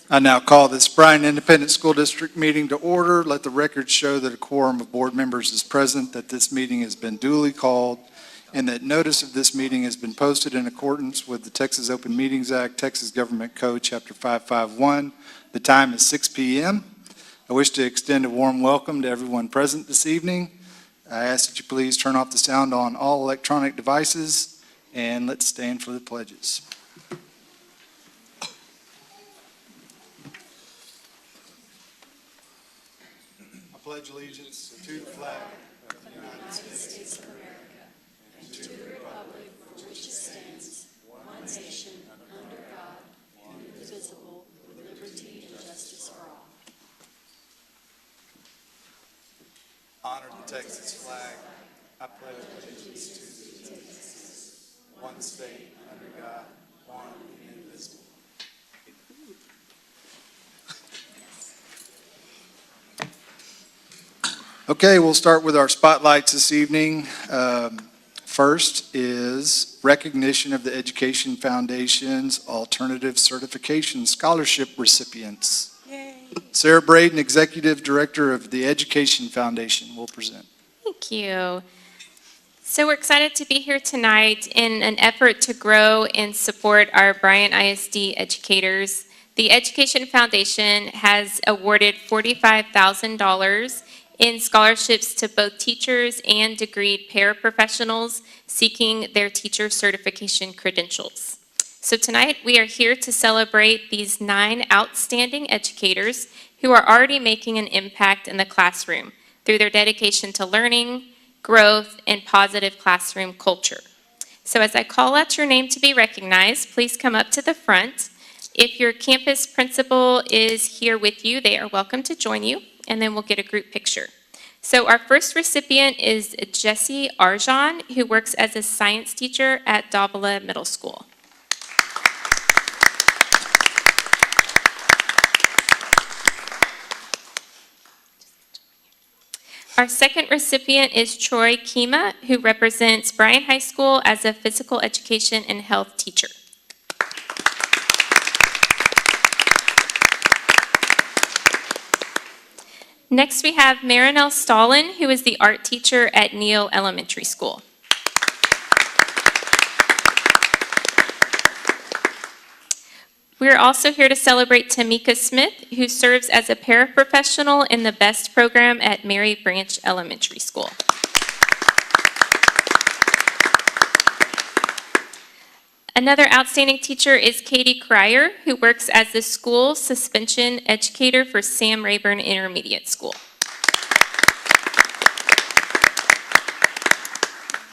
I now call this Bryan Independent School District meeting to order. Let the record show that a quorum of board members is present, that this meeting has been duly called, and that notice of this meeting has been posted in accordance with the Texas Open Meetings Act, Texas Government Code, Chapter 551. The time is 6 p.m. I wish to extend a warm welcome to everyone present this evening. I ask that you please turn off the sound on all electronic devices, and let's stand for the pledges. I pledge allegiance to the flag of the United States of America and to the republic for which it stands, one nation, under God, indivisible, with liberty and justice for all. Honor the Texas flag. I pledge allegiance to the Texas, one state, under God, one and indivisible. Okay, we'll start with our spotlights this evening. First is recognition of the Education Foundation's Alternative Certification Scholarship recipients. Yay. Sarah Braden, Executive Director of the Education Foundation, will present. Thank you. So we're excited to be here tonight in an effort to grow and support our Bryan ISD educators. The Education Foundation has awarded $45,000 in scholarships to both teachers and degreed paraprofessionals seeking their teacher certification credentials. So tonight we are here to celebrate these 9 outstanding educators who are already making an impact in the classroom through their dedication to learning, growth, and positive classroom culture. So as I call out your name to be recognized, please come up to the front. If your campus principal is here with you, they are welcome to join you, and then we'll get a group picture. So our first recipient is Jessie Arjan, who works as a science teacher at Davila Middle School. Our second recipient is Troy Kima, who represents Bryan High School as a physical education and health teacher. Next, we have Marinelle Stalin, who is the art teacher at Neal Elementary School. We are also here to celebrate Tamika Smith, who serves as a paraprofessional in the BEST program at Mary Branch Elementary School. Another outstanding teacher is Katie Cryer, who works as the school suspension educator for Sam Rayburn Intermediate School.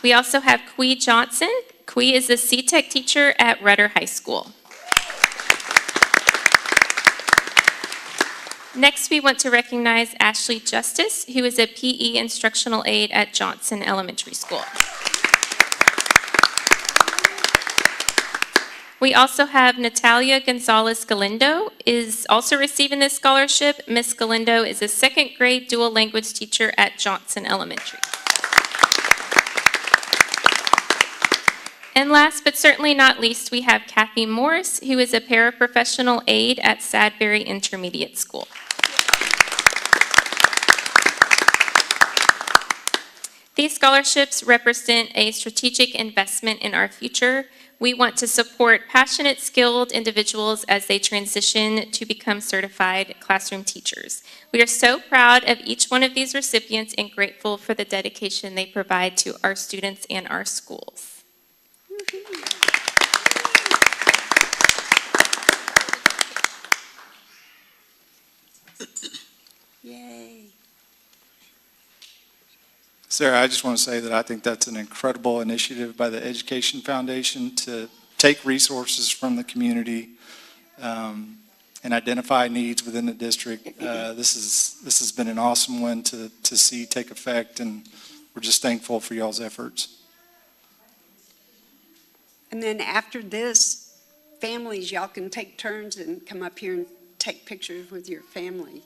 We also have Quee Johnson. Quee is the C-Tech teacher at Rudder High School. Next, we want to recognize Ashley Justice, who is a PE instructional aide at Johnson Elementary School. We also have Natalia Gonzalez Galindo is also receiving this scholarship. Miss Galindo is a second grade dual language teacher at Johnson Elementary. And last but certainly not least, we have Kathy Morris, who is a paraprofessional aide at Sadbury Intermediate School. These scholarships represent a strategic investment in our future. We want to support passionate, skilled individuals as they transition to become certified classroom teachers. We are so proud of each one of these recipients and grateful for the dedication they provide to our students and our schools. Yay. Sarah, I just want to say that I think that's an incredible initiative by the Education Foundation to take resources from the community and identify needs within the district. This has been an awesome one to see take effect, and we're just thankful for y'all's efforts. And then after this, families, y'all can take turns and come up here and take pictures with your family.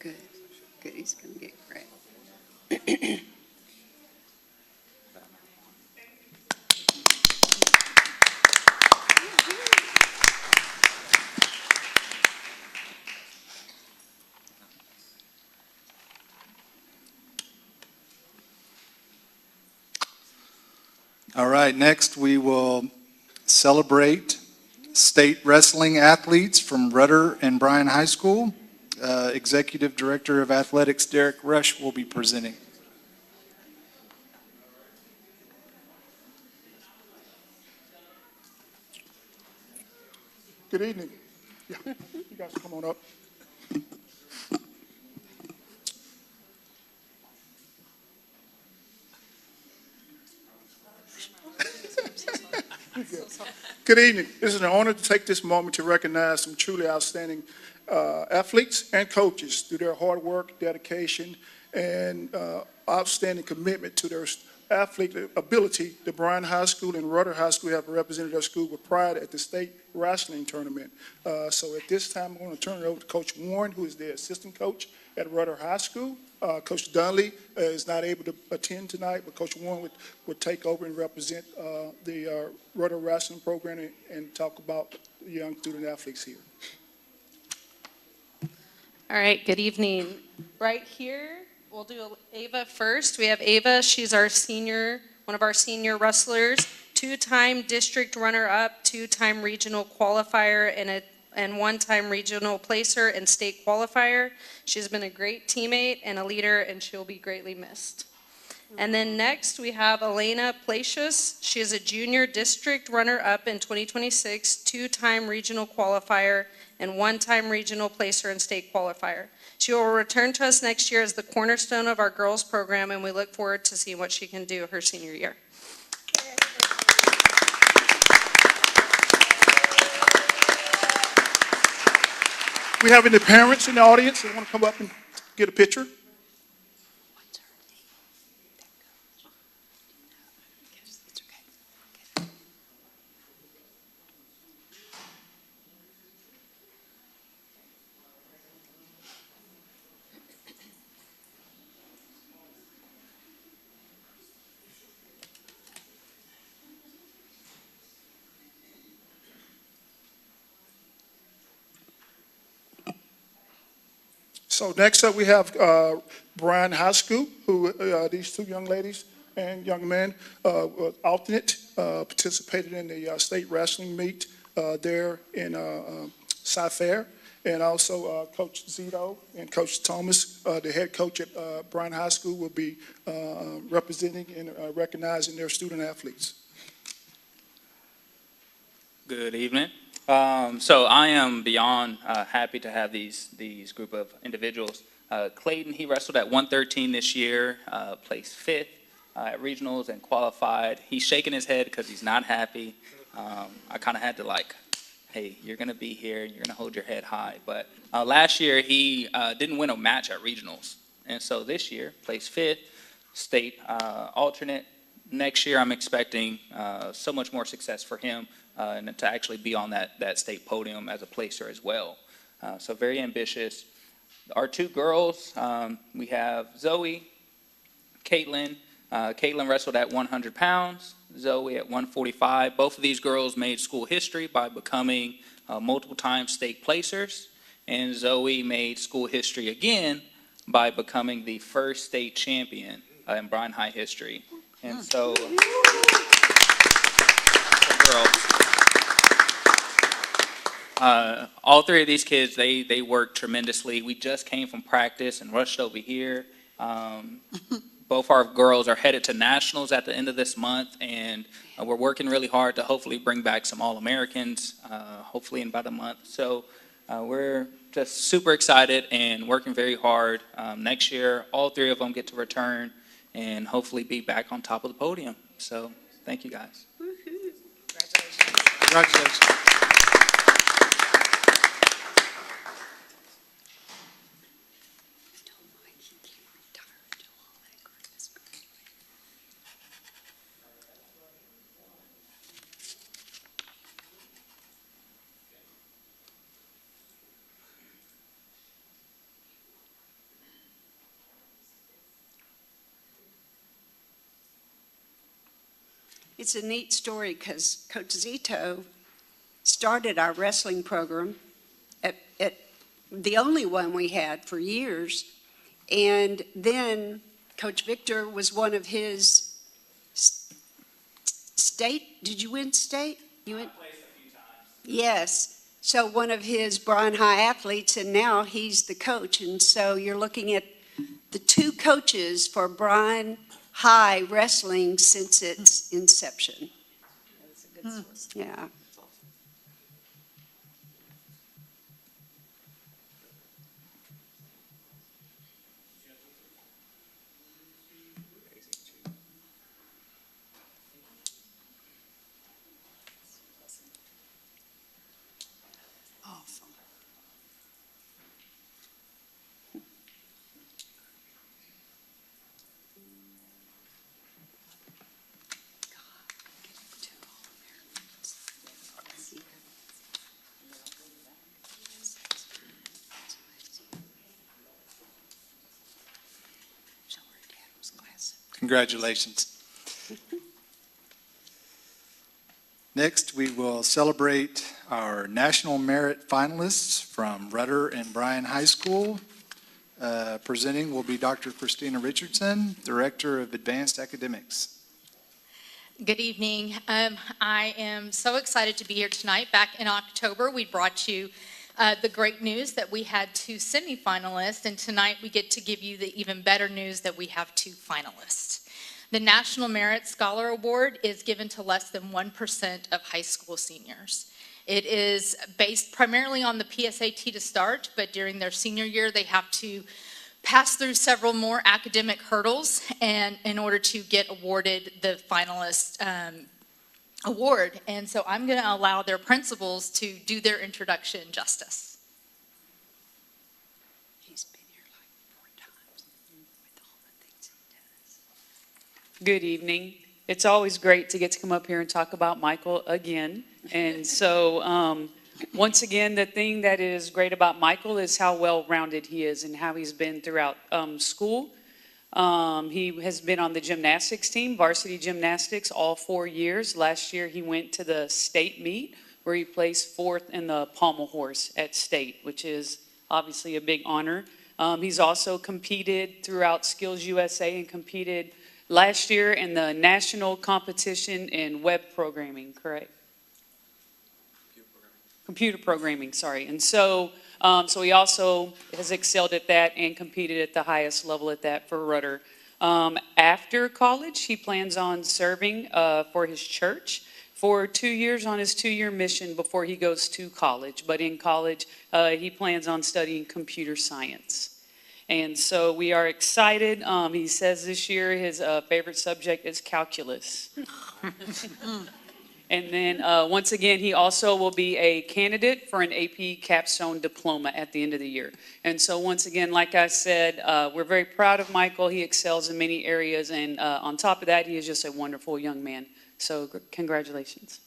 Good, good, he's gonna get great. All right, next we will celebrate state wrestling athletes from Rudder and Bryan High School. Executive Director of Athletics Derek Rush will be presenting. Good evening. Yeah, you guys come on up. Good evening. It is an honor to take this moment to recognize some truly outstanding athletes and coaches through their hard work, dedication, and outstanding commitment to their athlete ability. The Bryan High School and Rudder High School have represented their school with pride at the state wrestling tournament. So at this time, I'm going to turn it over to Coach Warren, who is the assistant coach at Rudder High School. Coach Dunley is not able to attend tonight, but Coach Warren would take over and represent the Rudder wrestling program and talk about the young student athletes here. All right, good evening. Right here, we'll do Ava first. We have Ava, she's our senior, one of our senior wrestlers, two-time district runner-up, two-time regional qualifier, and one-time regional placer and state qualifier. She's been a great teammate and a leader, and she'll be greatly missed. And then next, we have Elena Placius. She is a junior district runner-up in 2026, two-time regional qualifier, and one-time regional placer and state qualifier. She will return to us next year as the cornerstone of our girls program, and we look forward to seeing what she can do her senior year. We have any parents in the audience that want to come up and get a picture? So next up, we have Bryan High School, who these two young ladies and young men were alternate, participated in the state wrestling meet there in Cy-Fair. And also Coach Zito and Coach Thomas, the head coach at Bryan High School, will be representing and recognizing their student athletes. Good evening. So I am beyond happy to have these group of individuals. Clayton, he wrestled at 113 this year, placed fifth at regionals and qualified. He's shaking his head because he's not happy. I kind of had to hey, you're going to be here, you're going to hold your head high. But last year he didn't win a match at regionals. And so this year, placed fifth, state alternate. Next year I'm expecting so much more success for him. And to actually be on that state podium as a placer as well. So very ambitious. Our two girls, we have Zoe, Caitlin. Caitlin wrestled at 100 pounds, Zoe at 145. Both of these girls made school history by becoming multiple time state placers. And Zoe made school history again by becoming the first state champion in Bryan High history. And so, girls. All three of these kids, they worked tremendously. We just came from practice and rushed over here. Both our girls are headed to nationals at the end of this month, and we're working really hard to hopefully bring back some All-Americans, hopefully in about a month. So we're just super excited and working very hard. Next year, all three of them get to return and hopefully be back on top of the podium. So thank you, guys. Congratulations. It's a neat story because Coach Zito started our wrestling program at the only one we had for years. And then Coach Victor was one of his state, did you win state? You went? I placed a few times. Yes. So one of his Bryan High athletes, and now he's the coach. And so you're looking at the two coaches for Bryan High wrestling since its inception. That's a good source. Yeah. Awesome. Congratulations. Next, we will celebrate our National Merit finalists from Rudder and Bryan High School. Presenting will be Dr. Christina Richardson, Director of Advanced Academics. Good evening. I am so excited to be here tonight. Back in October, we brought you the great news that we had 2 semifinalists, and tonight we get to give you the even better news that we have 2 finalists. The National Merit Scholar Award is given to less than 1% of high school seniors. It is based primarily on the PSAT to start, but during their senior year, they have to pass through several more academic hurdles and in order to get awarded the finalist award. And so I'm going to allow their principals to do their introduction justice. He's been here like 4 times with all the things he does. Good evening. It's always great to get to come up here and talk about Michael again. And so once again, the thing that is great about Michael is how well-rounded he is and how he's been throughout school. He has been on the gymnastics team, varsity gymnastics, all 4 years. Last year, he went to the state meet where he placed 4th in the pommel horse at state, which is obviously a big honor. He's also competed throughout Skills USA and competed last year in the national competition in web programming, correct? Computer programming, sorry. And so he also has excelled at that and competed at the highest level at that for Rudder. After college, he plans on serving for his church for 2 years on his 2-year mission before he goes to college. But in college, he plans on studying computer science. And so we are excited. He says this year his favorite subject is calculus. And then once again, he also will be a candidate for an AP capstone diploma at the end of the year. And so once again, like I said, we're very proud of Michael. He excels in many areas. And on top of that, he is just a wonderful young man. So congratulations.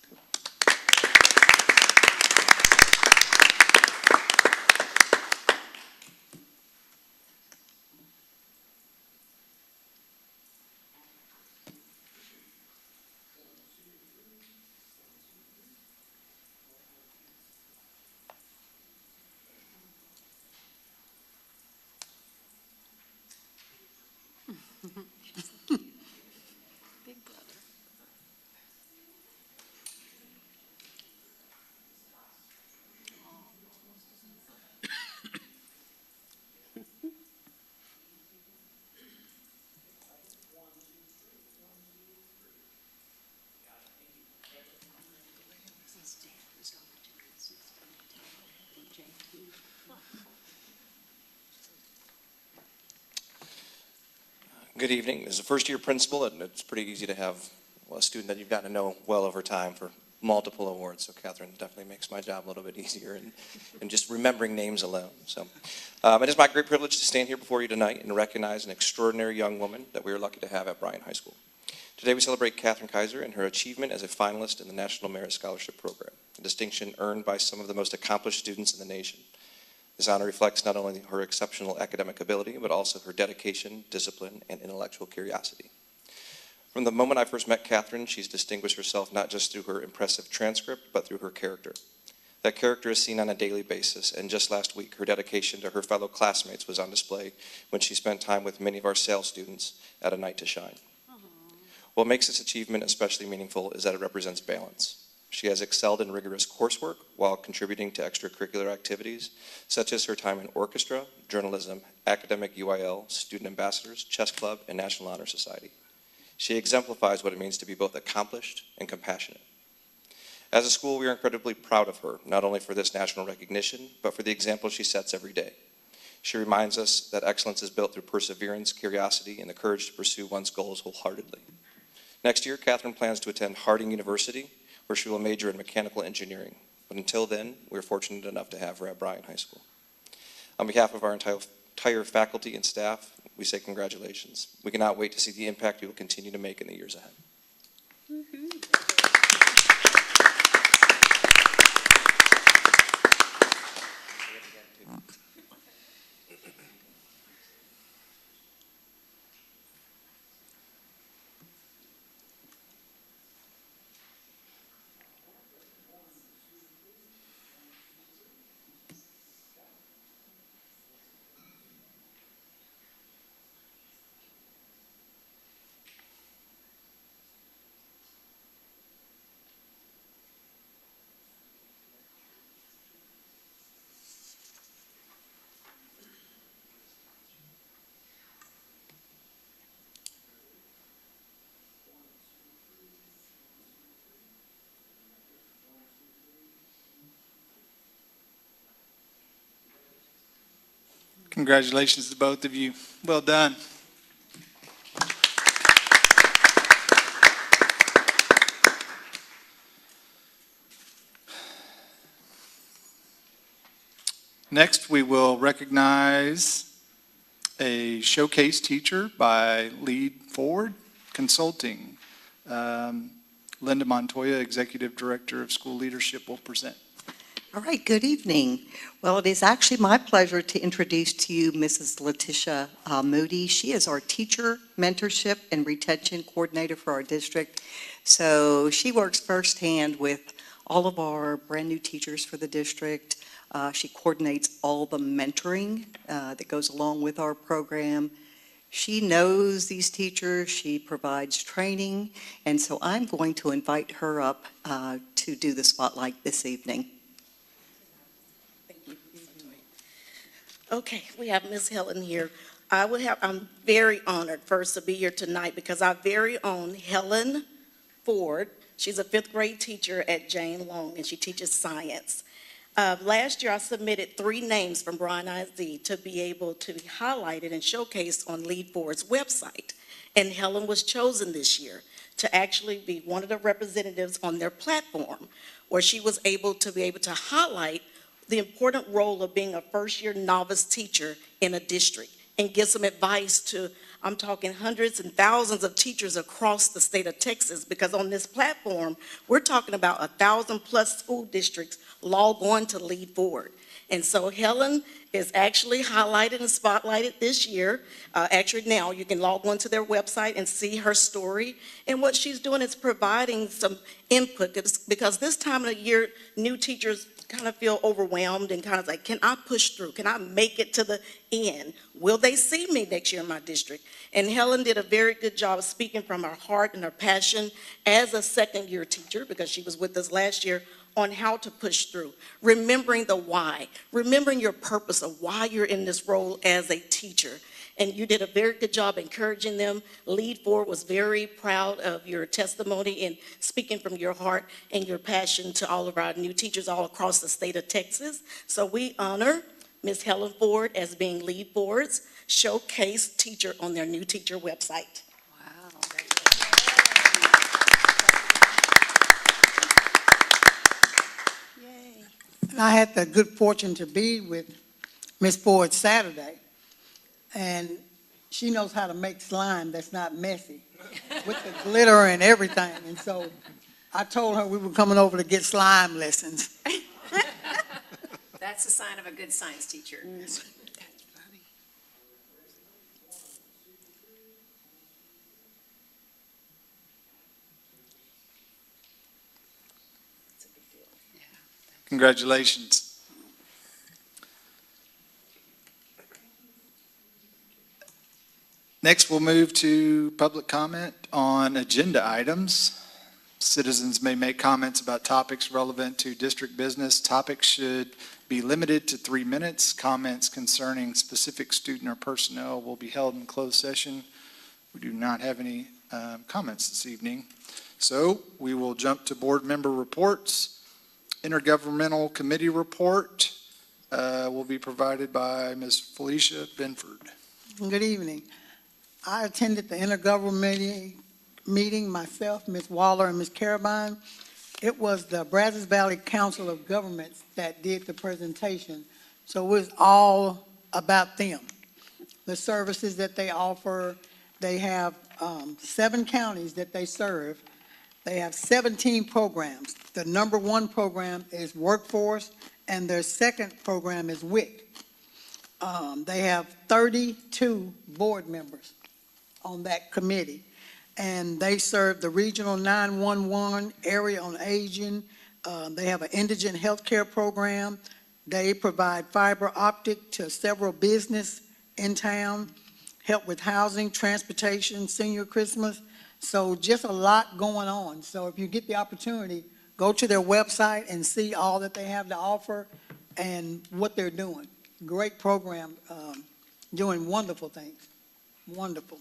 Big brother. Good evening. As a first-year principal, and it's pretty easy to have a student that you've gotten to know well over time for multiple awards. So Catherine definitely makes my job a little bit easier and just remembering names alone. So it is my great privilege to stand here before you tonight and recognize an extraordinary young woman that we are lucky to have at Bryan High School. Today we celebrate Catherine Kaiser and her achievement as a finalist in the National Merit Scholarship Program, a distinction earned by some of the most accomplished students in the nation. This honor reflects not only her exceptional academic ability, but also her dedication, discipline, and intellectual curiosity. From the moment I first met Catherine, she's distinguished herself not just through her impressive transcript, but through her character. That character is seen on a daily basis, and just last week, her dedication to her fellow classmates was on display when she spent time with many of our sales students at A Night to Shine. What makes this achievement especially meaningful is that it represents balance. She has excelled in rigorous coursework while contributing to extracurricular activities, such as her time in orchestra, journalism, academic UIL, student ambassadors, chess club, and National Honor Society. She exemplifies what it means to be both accomplished and compassionate. As a school, we are incredibly proud of her, not only for this national recognition, but for the example she sets every day. She reminds us that excellence is built through perseverance, curiosity, and the courage to pursue one's goals wholeheartedly. Next year, Catherine plans to attend Harding University, where she will major in mechanical engineering. But until then, we're fortunate enough to have her at Bryan High School. On behalf of our entire faculty and staff, we say congratulations. We cannot wait to see the impact you will continue to make in the years ahead. Congratulations to both of you. Well done. Next, we will recognize a showcase teacher by Lead Forward Consulting. Linda Montoya, Executive Director of School Leadership, will present. All right, good evening. Well, it is actually my pleasure to introduce to you Mrs. Letitia Moody. She is our Teacher Mentorship and Retention Coordinator for our district. So she works firsthand with all of our brand new teachers for the district. She coordinates all the mentoring that goes along with our program. She knows these teachers, she provides training, and so I'm going to invite her up to do the spotlight this evening. Okay, we have Ms. Helen here. I'm very honored first to be here tonight because our very own Helen Ford, she's a fifth grade teacher at Jane Long and she teaches science. Last year I submitted 3 names from Bryan ISD to be able to be highlighted and showcased on Lead Forward's website. And Helen was chosen this year to actually be one of the representatives on their platform where she was able to highlight the important role of being a first-year novice teacher in a district and give some advice to, I'm talking hundreds and thousands of teachers across the state of Texas, because on this platform, we're talking about 1,000+ school districts log on to Lead Forward. And so Helen is actually highlighted and spotlighted this year. Actually now you can log on to their website and see her story. And what she's doing is providing some input because this time of the year, new teachers kind of feel overwhelmed and kind of like, can I push through? Can I make it to the end? Will they see me next year in my district? And Helen did a very good job of speaking from her heart and her passion as a second-year teacher, because she was with us last year, on how to push through, remembering the why, remembering your purpose of why you're in this role as a teacher. And you did a very good job encouraging them. Lead Forward was very proud of your testimony and speaking from your heart and your passion to all of our new teachers all across the state of Texas. So we honor Ms. Helen Ford as being Lead Forward's showcase teacher on their new teacher website. I had the good fortune to be with Miss Ford Saturday, and she knows how to make slime that's not messy, with the glitter and everything. And so I told her we were coming over to get slime lessons. That's a sign of a good science teacher. Congratulations. Next, we'll move to public comment on agenda items. Citizens may make comments about topics relevant to district business. Topics should be limited to 3 minutes. Comments concerning specific student or personnel will be held in closed session. We do not have any comments this evening. So we will jump to board member reports. Intergovernmental committee report will be provided by Ms. Felicia Benford. Good evening. I attended the intergovernmental meeting, myself, Ms. Waller, and Ms. Carabine. It was the Brazos Valley Council of Governments that did the presentation, so it was all about them. The services that they offer, they have 7 counties that they serve. They have 17 programs. The number 1 program is Workforce, and their second program is WIC. They have 32 board members on that committee, and they serve the regional 911 area on aging. They have an indigent health care program. They provide fiber optic to several business in town, help with housing, transportation, senior Christmas. So just a lot going on. So if you get the opportunity, go to their website and see all that they have to offer and what they're doing. Great program, doing wonderful things. Wonderful.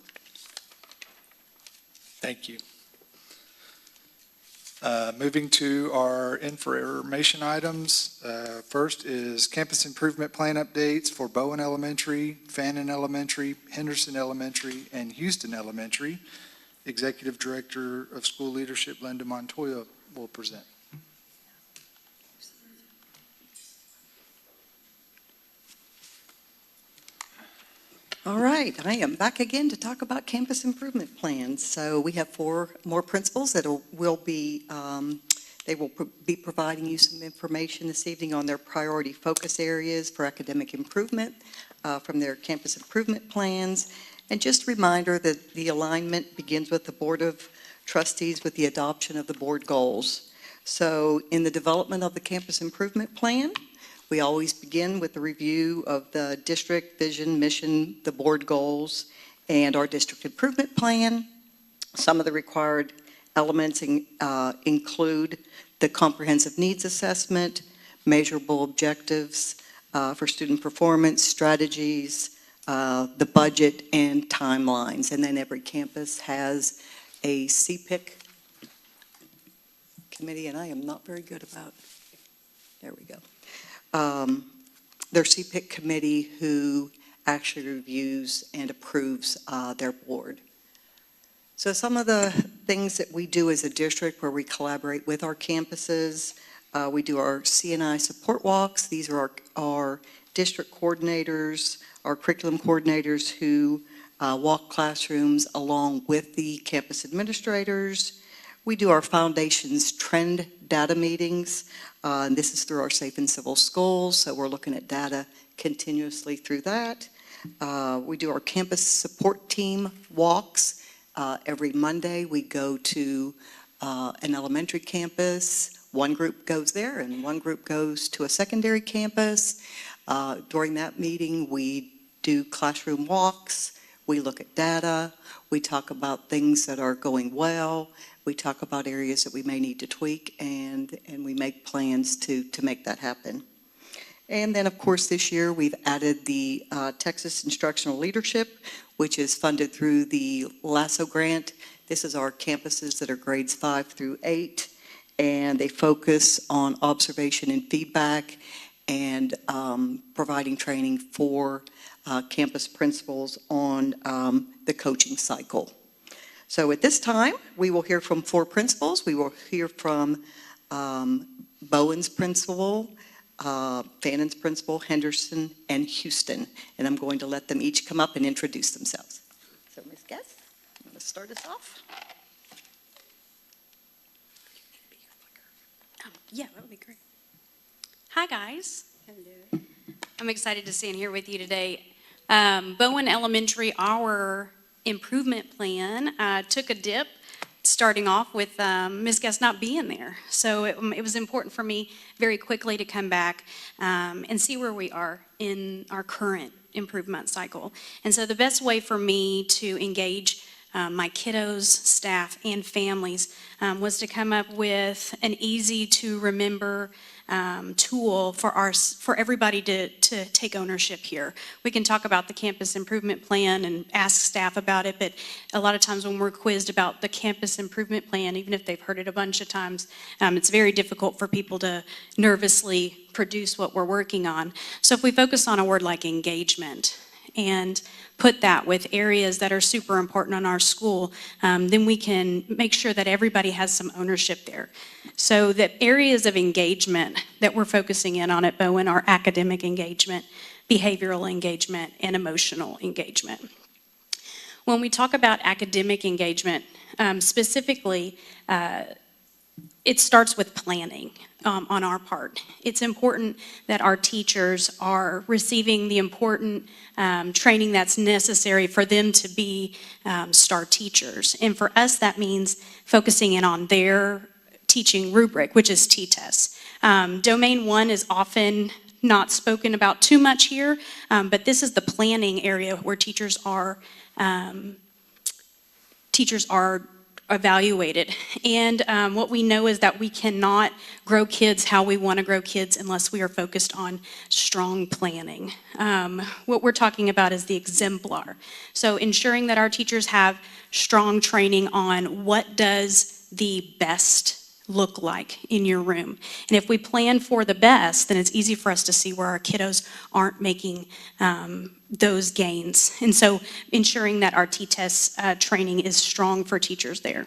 Thank you. Moving to our information items. First is campus improvement plan updates for Bowen Elementary, Fannin Elementary, Henderson Elementary, and Houston Elementary. Executive Director of School Leadership, Linda Montoya, will present. All right, I am back again to talk about campus improvement plans. So we have 4 more principals that will be providing you some information this evening on their priority focus areas for academic improvement from their campus improvement plans. And just a reminder that the alignment begins with the Board of Trustees with the adoption of the board goals. So in the development of the campus improvement plan, we always begin with the review of the district vision, mission, the board goals, and our district improvement plan. Some of the required elements include the comprehensive needs assessment, measurable objectives for student performance, strategies, the budget, and timelines. And then every campus has a CPIC committee, and I am not very good about, there we go. Their CPIC committee who actually reviews and approves their board. So some of the things that we do as a district where we collaborate with our campuses, we do our C&I support walks. These are our district coordinators, our curriculum coordinators who walk classrooms along with the campus administrators. We do our foundation's trend data meetings. And this is through our Safe and Civil Schools, so we're looking at data continuously through that. We do our campus support team walks. Every Monday, we go to an elementary campus. One group goes there, and one group goes to a secondary campus. During that meeting, we do classroom walks. We look at data. We talk about things that are going well. We talk about areas that we may need to tweak, and we make plans to make that happen. And then, of course, this year we've added the Texas Instructional Leadership, which is funded through the LASSO grant. This is our campuses that are grades 5 through 8, and they focus on observation and feedback and providing training for campus principals on the coaching cycle. So at this time, we will hear from 4 principals. We will hear from Bowen's principal, Fannin's principal, Henderson, and Houston. And I'm going to let them each come up and introduce themselves. So Ms. Guess, I'm going to start us off. Yeah, that would be great. Hi, guys. Hello. I'm excited to stand here with you today. Bowen Elementary, our improvement plan took a dip starting off with Ms. Guest not being there. So it was important for me very quickly to come back and see where we are in our current improvement cycle. And so the best way for me to engage my kiddos, staff, and families was to come up with an easy to remember tool for everybody to take ownership here. We can talk about the campus improvement plan and ask staff about it, but a lot of times when we're quizzed about the campus improvement plan, even if they've heard it a bunch of times, it's very difficult for people to nervously produce what we're working on. So if we focus on a word like engagement and put that with areas that are super important on our school, then we can make sure that everybody has some ownership there. So the areas of engagement that we're focusing in on at Bowen are academic engagement, behavioral engagement, and emotional engagement. When we talk about academic engagement, specifically, it starts with planning on our part. It's important that our teachers are receiving the important training that's necessary for them to be STAR teachers. And for us, that means focusing in on their teaching rubric, which is T-TEST. Domain 1 is often not spoken about too much here, but this is the planning area where teachers are evaluated. And what we know is that we cannot grow kids how we want to grow kids unless we are focused on strong planning. What we're talking about is the exemplar. So ensuring that our teachers have strong training on what does the best look like in your room. And if we plan for the best, then it's easy for us to see where our kiddos aren't making those gains. And so ensuring that our T-TEST training is strong for teachers there.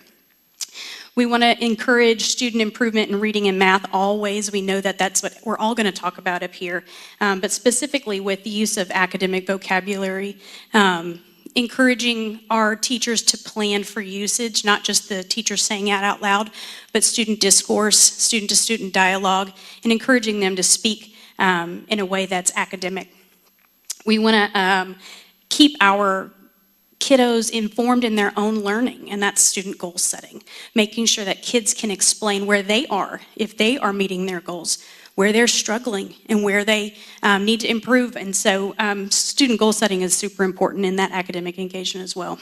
We want to encourage student improvement in reading and math always. We know that that's what we're all going to talk about up here, but specifically with the use of academic vocabulary, encouraging our teachers to plan for usage, not just the teacher saying it out loud, but student discourse, student-to-student dialogue, and encouraging them to speak in a way that's academic. We want to keep our kiddos informed in their own learning, and that's student goal setting, making sure that kids can explain where they are, if they are meeting their goals, where they're struggling, and where they need to improve. And so student goal setting is super important in that academic engagement as well.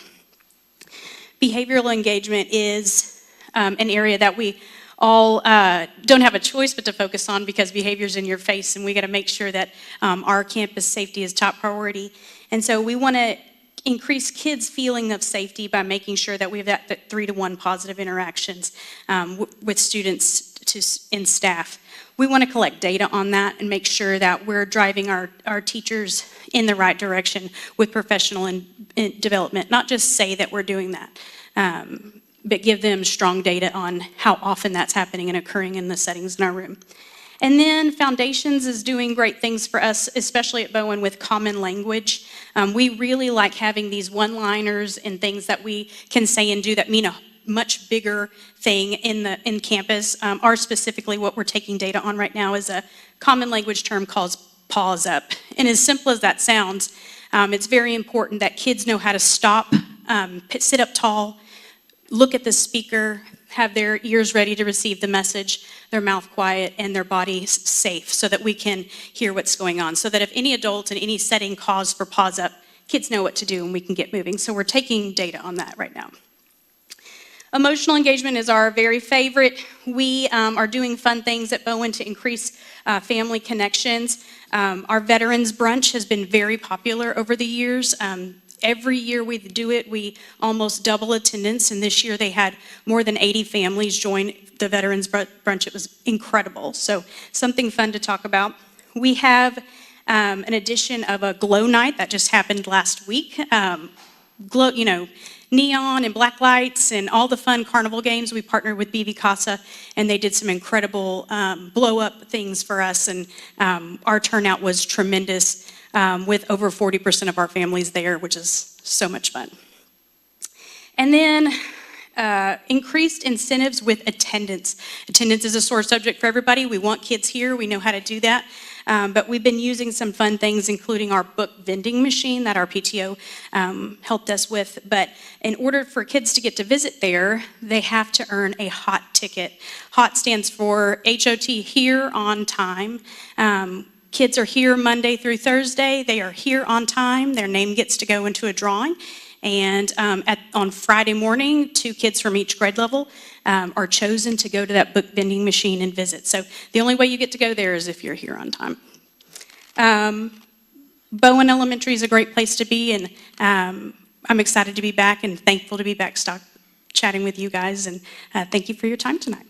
Behavioral engagement is an area that we all don't have a choice but to focus on because behavior's in your face, and we got to make sure that our campus safety is top priority. And so we want to increase kids' feeling of safety by making sure that we have that 3-to-1 positive interactions with students and staff. We want to collect data on that and make sure that we're driving our teachers in the right direction with professional development, not just say that we're doing that, but give them strong data on how often that's happening and occurring in the settings in our room. And then Foundations is doing great things for us, especially at Bowen with common language. We really like having these one-liners and things that we can say and do that mean a much bigger thing in campus. Our specifically what we're taking data on right now is a common language term called pause up. And as simple as that sounds, it's very important that kids know how to stop, sit up tall, look at the speaker, have their ears ready to receive the message, their mouth quiet, and their body safe so that we can hear what's going on. So that if any adult in any setting calls for pause up, kids know what to do and we can get moving. So we're taking data on that right now. Emotional engagement is our very favorite. We are doing fun things at Bowen to increase family connections. Our Veterans Brunch has been very popular over the years. Every year we do it, we almost double attendance, and this year they had more than 80 families join the Veterans Brunch. It was incredible. So something fun to talk about. We have an addition of a glow night that just happened last week. Neon and black lights and all the fun carnival games. We partnered with BV Casa, and they did some incredible blow-up things for us, and our turnout was tremendous with over 40% of our families there, which is so much fun. And then increased incentives with attendance. Attendance is a sore subject for everybody. We want kids here. We know how to do that. But we've been using some fun things, including our book vending machine that our PTO helped us with. But in order for kids to get to visit there, they have to earn a HOT ticket. HOT stands for H-O-T, here on time. Kids are here Monday through Thursday. They are here on time. Their name gets to go into a drawing. And on Friday morning, 2 kids from each grade level are chosen to go to that book vending machine and visit. So the only way you get to go there is if you're here on time. Bowen Elementary is a great place to be, and I'm excited to be back and thankful to be back chatting with you guys. And thank you for your time tonight.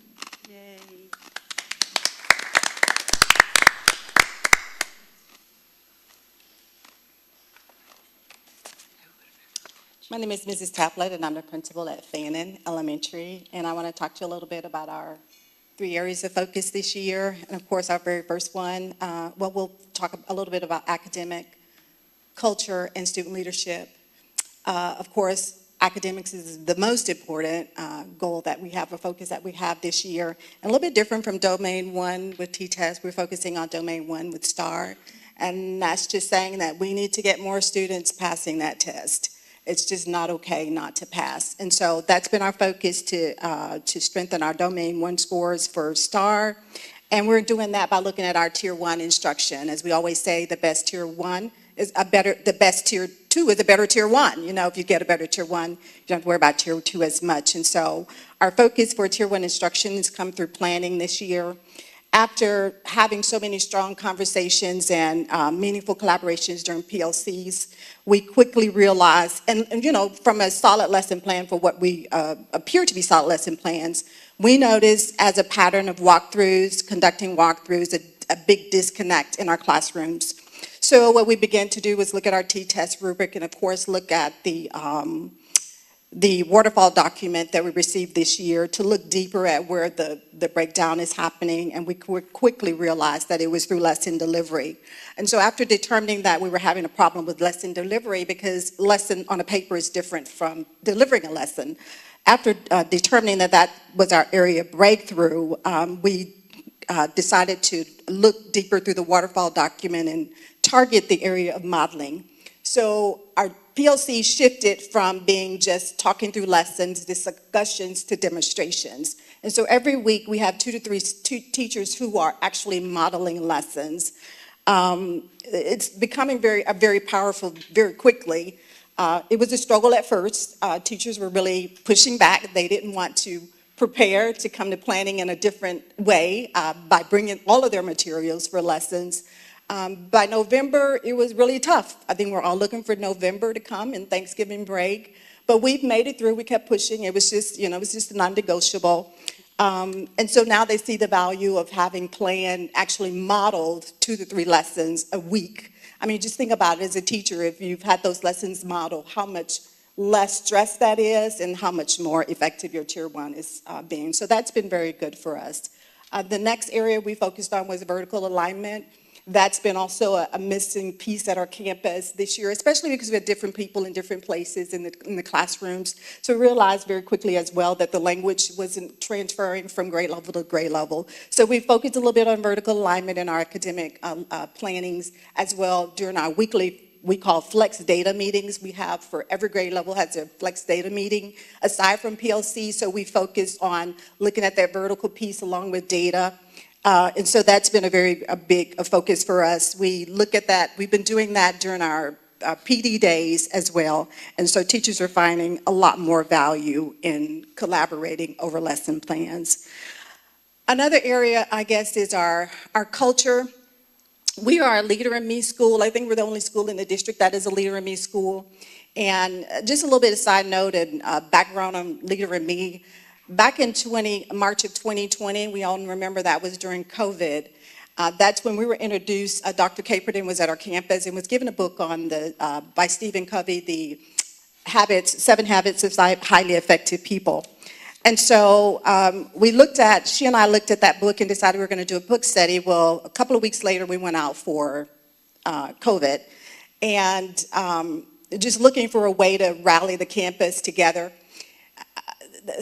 My name is Mrs. Taplett, and I'm the principal at Fannin Elementary. And I want to talk to you a little bit about our 3 areas of focus this year. And of course, our very first one, we'll talk a little bit about academic, culture, and student leadership. Of course, academics is the most important goal that we have, a focus that we have this year. And a little bit different from Domain 1 with T-Test, we're focusing on Domain 1 with STAR. And that's just saying that we need to get more students passing that test. It's just not okay not to pass. And so that's been our focus to strengthen our Domain 1 scores for STAR. And we're doing that by looking at our Tier 1 instruction. As we always say, the best Tier 1 is the best Tier 2 is a better Tier 1. You know, if you get a better Tier 1, you don't have to worry about Tier 2 as much. And so our focus for Tier 1 instruction has come through planning this year. After having so many strong conversations and meaningful collaborations during PLCs, we quickly realized, and you know, from a solid lesson plan for what we appear to be solid lesson plans, we noticed as a pattern of walkthroughs, conducting walkthroughs, a big disconnect in our classrooms. So what we began to do was look at our T-test rubric and of course look at the waterfall document that we received this year to look deeper at where the breakdown is happening, and we quickly realized that it was through lesson delivery. And so after determining that we were having a problem with lesson delivery, because lesson on a paper is different from delivering a lesson, after determining that that was our area of breakthrough, we decided to look deeper through the waterfall document and target the area of modeling. So our PLC shifted from being just talking through lessons, discussions, to demonstrations. And so every week we have 2 to 3 teachers who are actually modeling lessons. It's becoming very powerful very quickly. It was a struggle at first. Teachers were really pushing back. They didn't want to prepare to come to planning in a different way by bringing all of their materials for lessons. By November, it was really tough. I think we're all looking for November to come and Thanksgiving break, but we've made it through. We kept pushing. It was just, you know, it was just non-negotiable. And so now they see the value of having planned, actually modeled 2 to 3 lessons a week. I mean, just think about it as a teacher, if you've had those lessons modeled, how much less stress that is and how much more effective your Tier 1 is being. So that's been very good for us. The next area we focused on was vertical alignment. That's been also a missing piece at our campus this year, especially because we had different people in different places in the classrooms. So we realized very quickly as well that the language wasn't transferring from grade level to grade level. So we focused a little bit on vertical alignment in our academic plannings as well during our weekly, we call flex data meetings. We have for every grade level has a flex data meeting aside from PLC. So we focus on looking at that vertical piece along with data. And so that's been a big focus for us. We look at that. We've been doing that during our PD days as well. And so teachers are finding a lot more value in collaborating over lesson plans. Another area, I guess, is our culture. We are a Leader in Me school. I think we're the only school in the district that is a Leader in Me school. And just a little bit of side note and background on Leader in Me. Back in March of 2020, we all remember that was during COVID. That's when we were introduced. Dr. Caperton was at our campus and was given a book on by Stephen Covey, the 7 Habits of Highly Effective People. And so she and I looked at that book and decided we were going to do a book study. Well, a couple of weeks later, we went out for COVID and just looking for a way to rally the campus together.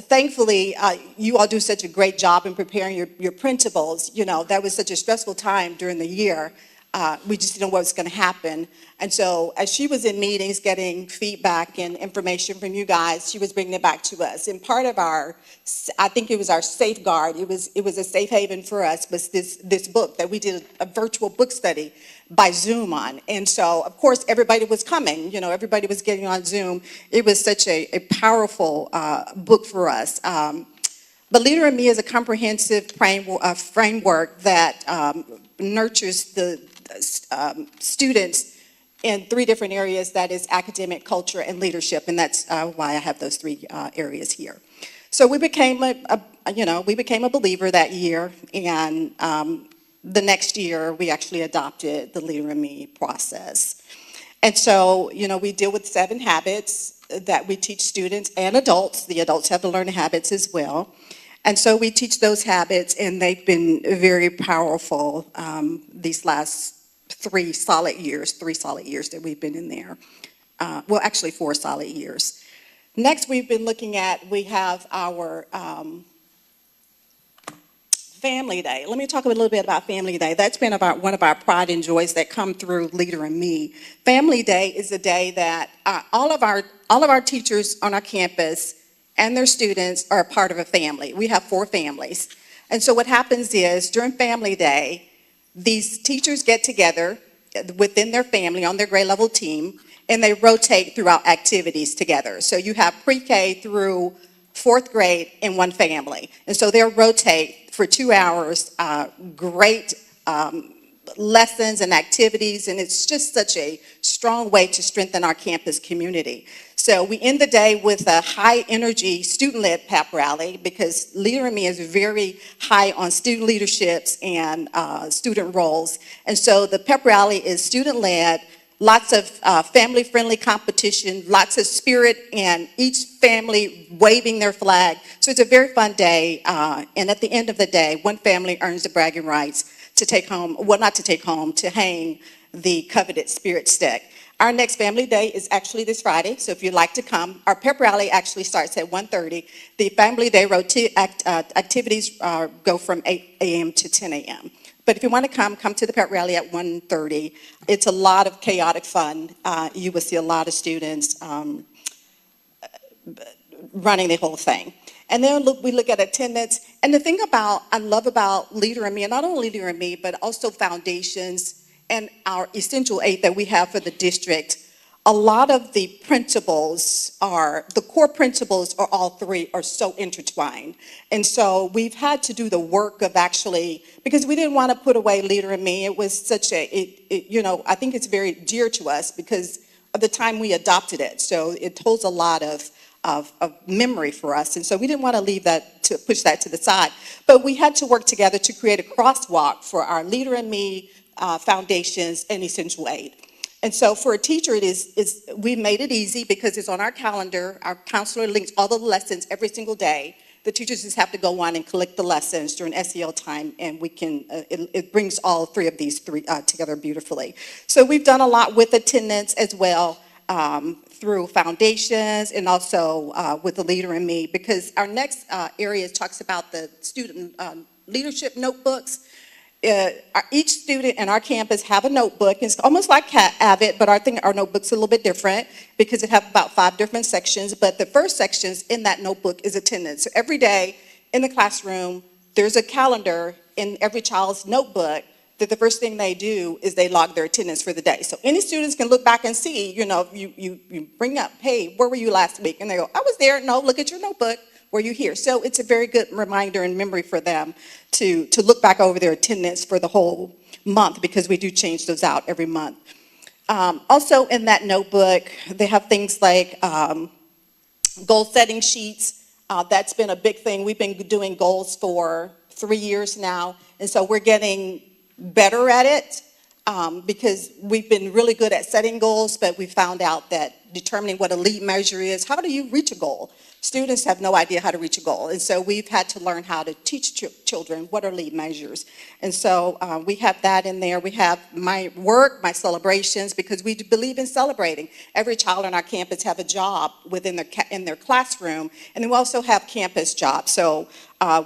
thankfully, you all do such a great job in preparing your principals. You know, that was such a stressful time during the year. We just didn't know what was going to happen. And so as she was in meetings getting feedback and information from you guys, she was bringing it back to us. And part of our, I think it was our safeguard, it was a safe haven for us, was this book that we did a virtual book study by Zoom on. And so, of course, everybody was coming. You know, everybody was getting on Zoom. It was such a powerful book for us. But Leader in Me is a comprehensive framework that nurtures the students in 3 different areas, that is academic, culture, and leadership, and that's why I have those 3 areas here. So we became a believer that year, and the next year we actually adopted the Leader in Me process. And so, you know, we deal with 7 habits that we teach students and adults. The adults have to learn the habits as well. And so we teach those habits, and they've been very powerful these last 3 solid years that we've been in there. Well, actually 4 solid years. Next, we've been looking at, we have our Family Day. Let me talk a little bit about Family Day. That's been about one of our pride and joys that come through Leader in Me. Family Day is a day that all of our teachers on our campus and their students are a part of a family. We have 4 families. And so what happens is during Family Day, these teachers get together within their family on their grade level team, and they rotate throughout activities together. So you have pre-K through 4th grade in one family. And so they'll rotate for 2 hours, great lessons and activities, and it's just such a strong way to strengthen our campus community. So we end the day with a high energy student-led pep rally, because Leader in Me is very high on student leaderships and student roles. And so the pep rally is student-led, lots of family-friendly competition, lots of spirit, and each family waving their flag. So it's a very fun day, and at the end of the day, one family earns the bragging rights to take home, well, not to take home, to hang the coveted spirit stick. Our next Family Day is actually this Friday, so if you'd like to come, our pep rally actually starts at 1:30. The Family Day activities go from 8 a.m. to 10 a.m. But if you want to come to the pep rally at 1:30. It's a lot of chaotic fun. You will see a lot of students running the whole thing. And then we look at attendance. And the thing I love about Leader in Me, and not only Leader in Me, but also Foundations and our Essential 8 that we have for the district, a lot of the core principles are all 3 are so intertwined. And so we've had to do the work of actually, because we didn't want to put away Leader in Me. It was such I think it's very dear to us because of the time we adopted it. So it holds a lot of memory for us. And so we didn't want to leave that, to push that to the side. But we had to work together to create a crosswalk for our Leader in Me, Foundations, and Essential 8. And so for a teacher, we made it easy because it's on our calendar. Our counselor links all the lessons every single day. The teachers just have to go on and collect the lessons during SEL time, and we can. It brings all 3 of these together beautifully. So we've done a lot with attendance as well through Foundations and also with the Leader in Me, because our next area talks about the student leadership notebooks. Each student in our campus have a notebook. It's almost like Avid, but I think our notebook's a little bit different because it have about 5 different sections. But the first sections in that notebook is attendance. So every day in the classroom, there's a calendar in every child's notebook that the first thing they do is they log their attendance for the day. So any students can look back and see, you bring up, hey, where were you last week? And they go, I was there. No, look at your notebook. Were you here? So it's a very good reminder and memory for them to look back over their attendance for the whole month, because we do change those out every month. Also in that notebook, they have things like goal setting sheets. That's been a big thing. We've been doing goals for 3 years now, and so we're getting better at it because we've been really good at setting goals, but we found out that determining what a lead measure is, how do you reach a goal? students have no idea how to reach a goal. And so we've had to learn how to teach children what are lead measures. And so we have that in there. We have my work, my celebrations, because we believe in celebrating. Every child on our campus have a job within in their classroom, and then we also have campus jobs. So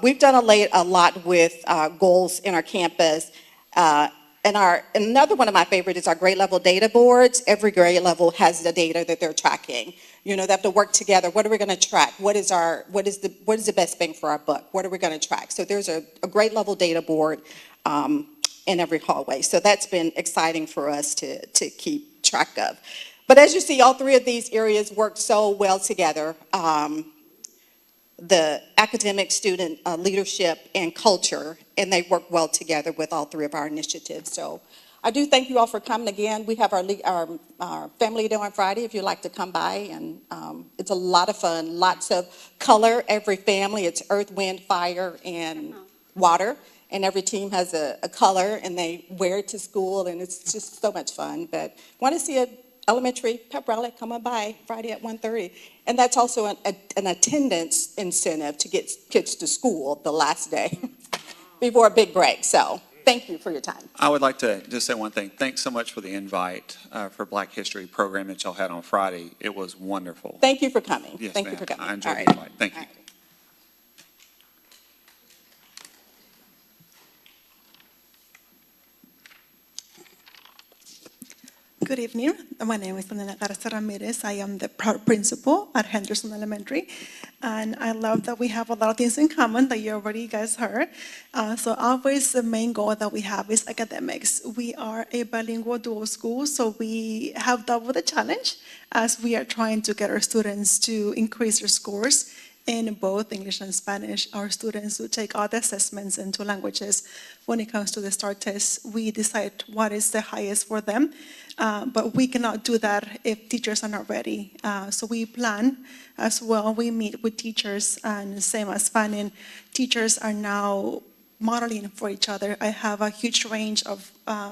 we've done a lot with goals in our campus. Another one of my favorite is our grade level data boards. Every grade level has the data that they're tracking. You know, they have to work together. What are we going to track? What is the best bang for our buck? What are we going to track? So there's a grade level data board in every hallway. So that's been exciting for us to keep track of. But as you see, all three of these areas work so well together. The academic, student leadership, and culture, and they work well together with all three of our initiatives. So I do thank you all for coming again. We have our family day on Friday if you'd like to come by, and it's a lot of fun, lots of color. Every family, it's earth, wind, fire, and water, and every team has a color, and they wear it to school, and it's just so much fun. But want to see an elementary pep rally, come on by Friday at 1:30. And that's also an attendance incentive to get kids to school the last day before a big break. So thank you for your time. I would like to just say one thing. Thanks so much for the invite for Black History program that y'all had on Friday. It was wonderful. Thank you for coming. Yes, Thank ma'am. you for coming. I enjoyed All right. the invite. Thank you. All right. Good evening. My name is Elena Garza Ramirez. I am the proud principal at Henderson Elementary. And I love that we have a lot of things in common that you already guys heard. So always the main goal that we have is academics. We are a bilingual dual school, so we have double the challenge as we are trying to get our students to increase their scores in both English and Spanish. Our students who take all the assessments in 2 languages. When it comes to the STAR test, we decide what is the highest for them. But we cannot do that if teachers are not ready. So we plan as well. We meet with teachers, and same as Fanning, teachers are now modeling for each other. I have a huge range of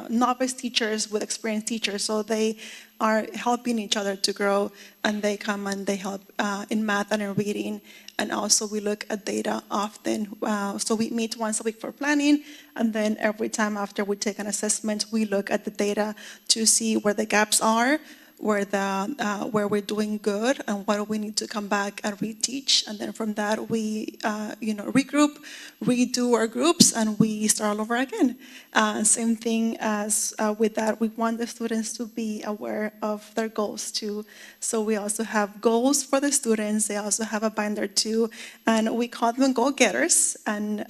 novice teachers with experienced teachers, so they are helping each other to grow, and they come and they help in math and in reading. And also we look at data often. So we meet once a week for planning, and then every time after we take an assessment, we look at the data to see where the gaps are, where we're doing good, and what we need to come back and reteach. And then from that, we regroup, redo our groups, and we start all over again. Same thing as with that, we want the students to be aware of their goals too. So we also have goals for the students. They also have a binder too, and we call them goal-getters. And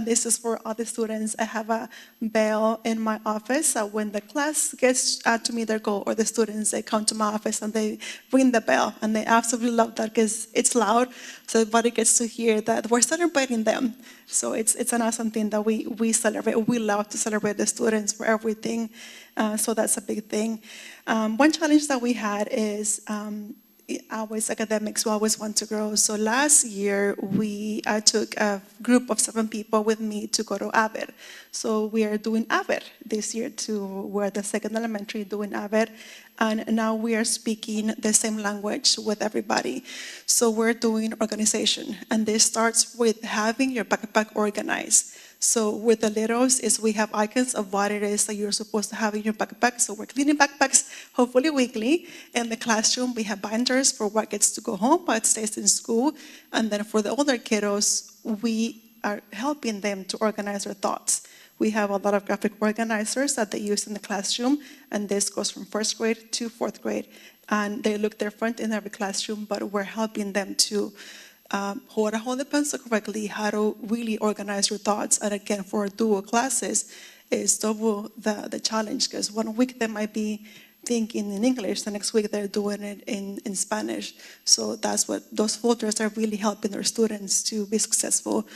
this is for all the students. I have a bell in my office. When the class gets to me their goal, or the students, they come to my office and they ring the bell, and they absolutely love that because it's loud, so everybody gets to hear that we're celebrating them. So it's an awesome thing that we celebrate. We love to celebrate the students for everything. So that's a big thing. One challenge that we had is always academics who always want to grow. So last year, I took a group of 7 people with me to go to AVID. So we are doing AVID this year too. We're the second elementary doing AVID. And now we are speaking the same language with everybody. So we're doing organization. And this starts with having your backpack organized. So with the littles is we have icons of what it is that you're supposed to have in your backpack. So we're cleaning backpacks, hopefully weekly. In the classroom, we have binders for what gets to go home, what stays in school. And then for the older kiddos, we are helping them to organize their thoughts. We have a lot of graphic organizers that they use in the classroom, and this goes from 1st grade to 4th grade. And they look different in every classroom, but we're helping them to how to hold the pencil correctly, how to really organize your thoughts. And again, for dual classes, is double the challenge, because 1 week they might be thinking in English, the next week they're doing it in Spanish. So that's what those folders are really helping their students to be successful.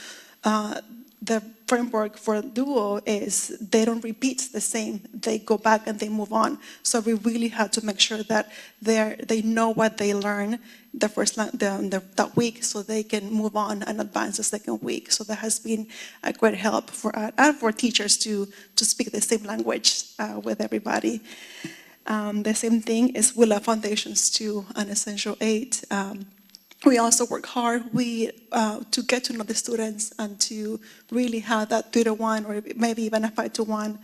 The framework for duo is they don't repeat the same. They go back and they move on. So we really have to make sure that they know what they learn that week, so they can move on and advance the second week. So that has been a great help for teachers to speak the same language with everybody. The same thing is with our foundations too, an essential aid. We also work hard to get to know the students and to really have that 3-to-1 or maybe even a 5-to-1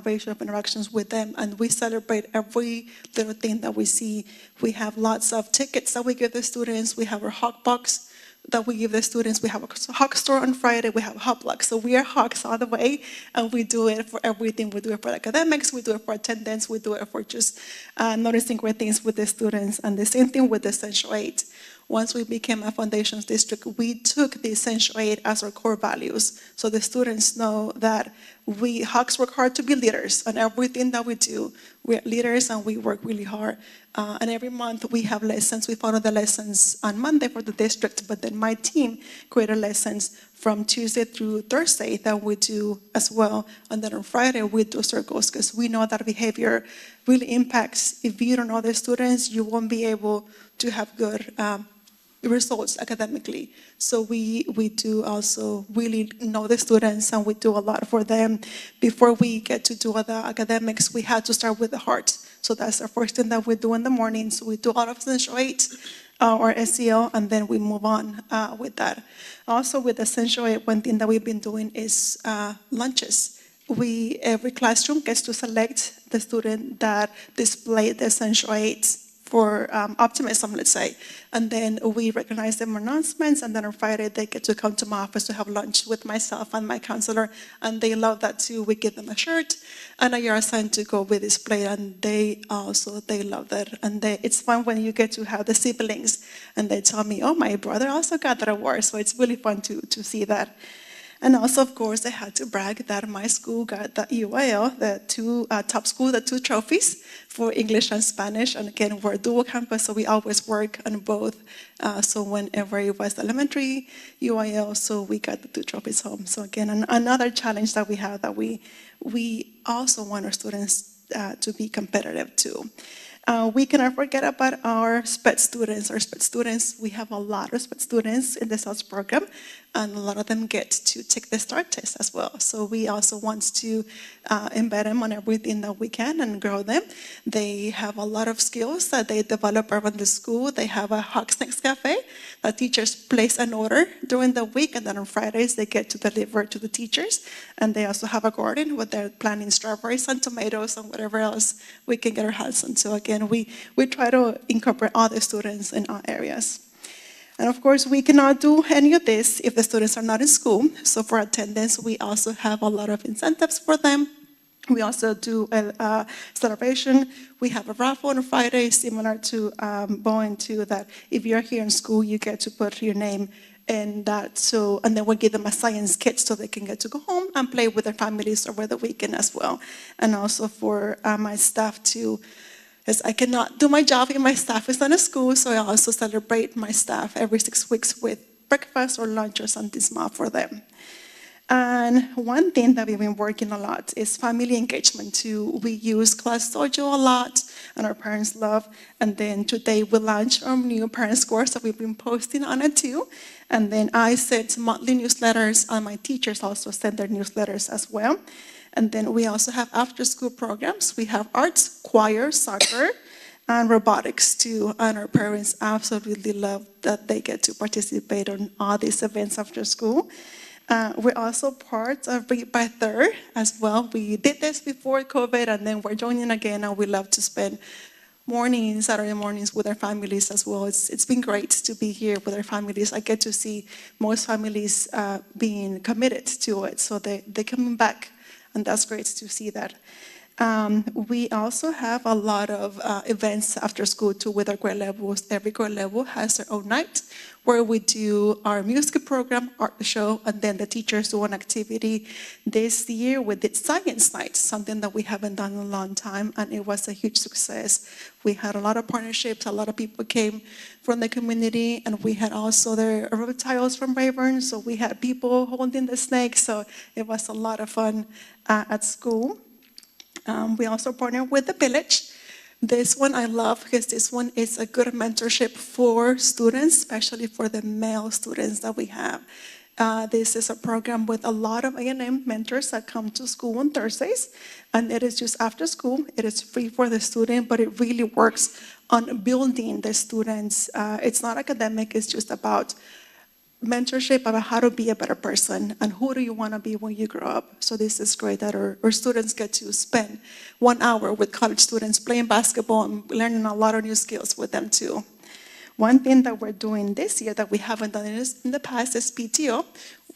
ratio of interactions with them. And we celebrate every little thing that we see. We have lots of tickets that we give the students. We have our hawk box that we give the students. We have a hawk store on Friday. We have a hawk block. So we are hawks all the way, and we do it for everything. We do it for academics. We do it for attendance. We do it for just noticing great things with the students. And the same thing with the Essential 8. Once we became a foundations district, we took the Essential 8 as our core values. So the students know that we Hawks work hard to be leaders, and everything that we do, we're leaders and we work really hard. And every month we have lessons. We follow the lessons on Monday for the district, but then my team created lessons from Tuesday through Thursday that we do as well. And then on Friday we do circles, because we know that behavior really impacts. If you don't know the students, you won't be able to have good results academically. So we do also really know the students, and we do a lot for them. Before we get to do other academics, we had to start with the heart. So that's the first thing that we do in the morning. So we do all of Essential 8 or SEL, and then we move on with that. Also with Essential 8, one thing that we've been doing is lunches. Every classroom gets to select the student that displayed the Essential 8 for optimism, let's say. And then we recognize them announcements, and then on Friday they get to come to my office to have lunch with myself and my counselor, and they love that too. We give them a shirt and a yard sign to go with display, and they love that. And it's fun when you get to have the siblings, and they tell me, oh, my brother also got that award, so it's really fun to see that. And also, of course, I had to brag that my school got the UIL, the top school, the 2 trophies for English and Spanish. And again, we're a dual campus, so we always work on both. So whenever it was elementary UIL, so we got the 2 trophies home. So again, another challenge that we have, that we also want our students to be competitive too. We cannot forget about our SPED students. Our SPED students, we have a lot of SPED students in the SALS program, and a lot of them get to take the STAR test as well. So we also want to embed them on everything that we can and grow them. They have a lot of skills that they develop around the school. They have a Hawk Snacks Cafe that teachers place an order during the week, and then on Fridays they get to deliver to the teachers. And they also have a garden where they're planting strawberries and tomatoes and whatever else we can get our hands on. So again, we try to incorporate all the students in our areas. And of course, we cannot do any of this if the students are not in school. So for attendance, we also have a lot of incentives for them. We also do a celebration. We have a raffle on Friday, similar to Bowen too, that if you're here in school, you get to put your name in that. So, and then we give them a science kit so they can get to go home and play with their families over the weekend as well. And also for my staff too, as I cannot do my job if my staff is not in school, so I also celebrate my staff every 6 weeks with breakfast or lunch or something small for them. And one thing that we've been working a lot is family engagement too. We use Class Dojo a lot, and our parents love. And then today we launched our new parents course that we've been posting on it too. And then I sent monthly newsletters, and my teachers also send their newsletters as well. And then we also have after-school programs. We have arts, choir, soccer, and robotics too. And our parents absolutely love that they get to participate on all these events after school. We're also part of Read by Third as well. We did this before COVID, and then we're joining again, and we love to spend mornings, Saturday mornings with our families as well. It's been great to be here with our families. I get to see most families being committed to it, so they're coming back. And that's great to see that. We also have a lot of events after school too with our grade levels. Every grade level has their own night where we do our music program, art show, and then the teachers do an activity. This year we did science night, something that we haven't done in a long time, and it was a huge success. We had a lot of partnerships, a lot of people came from the community, and we had also the reptiles from Rayburn, so we had people holding the snakes, so it was a lot of fun at school. We also partner with the village. This one I love because this one is a good mentorship for students, especially for the male students that we have. This is a program with a lot of A&M mentors that come to school on Thursdays, and it is just after school. It is free for the student, but it really works on building the students. It's not academic, it's just about mentorship about how to be a better person and who do you want to be when you grow up. So this is great that our students get to spend 1 hour with college students playing basketball and learning a lot of new skills with them too. One thing that we're doing this year that we haven't done in the past is PTO.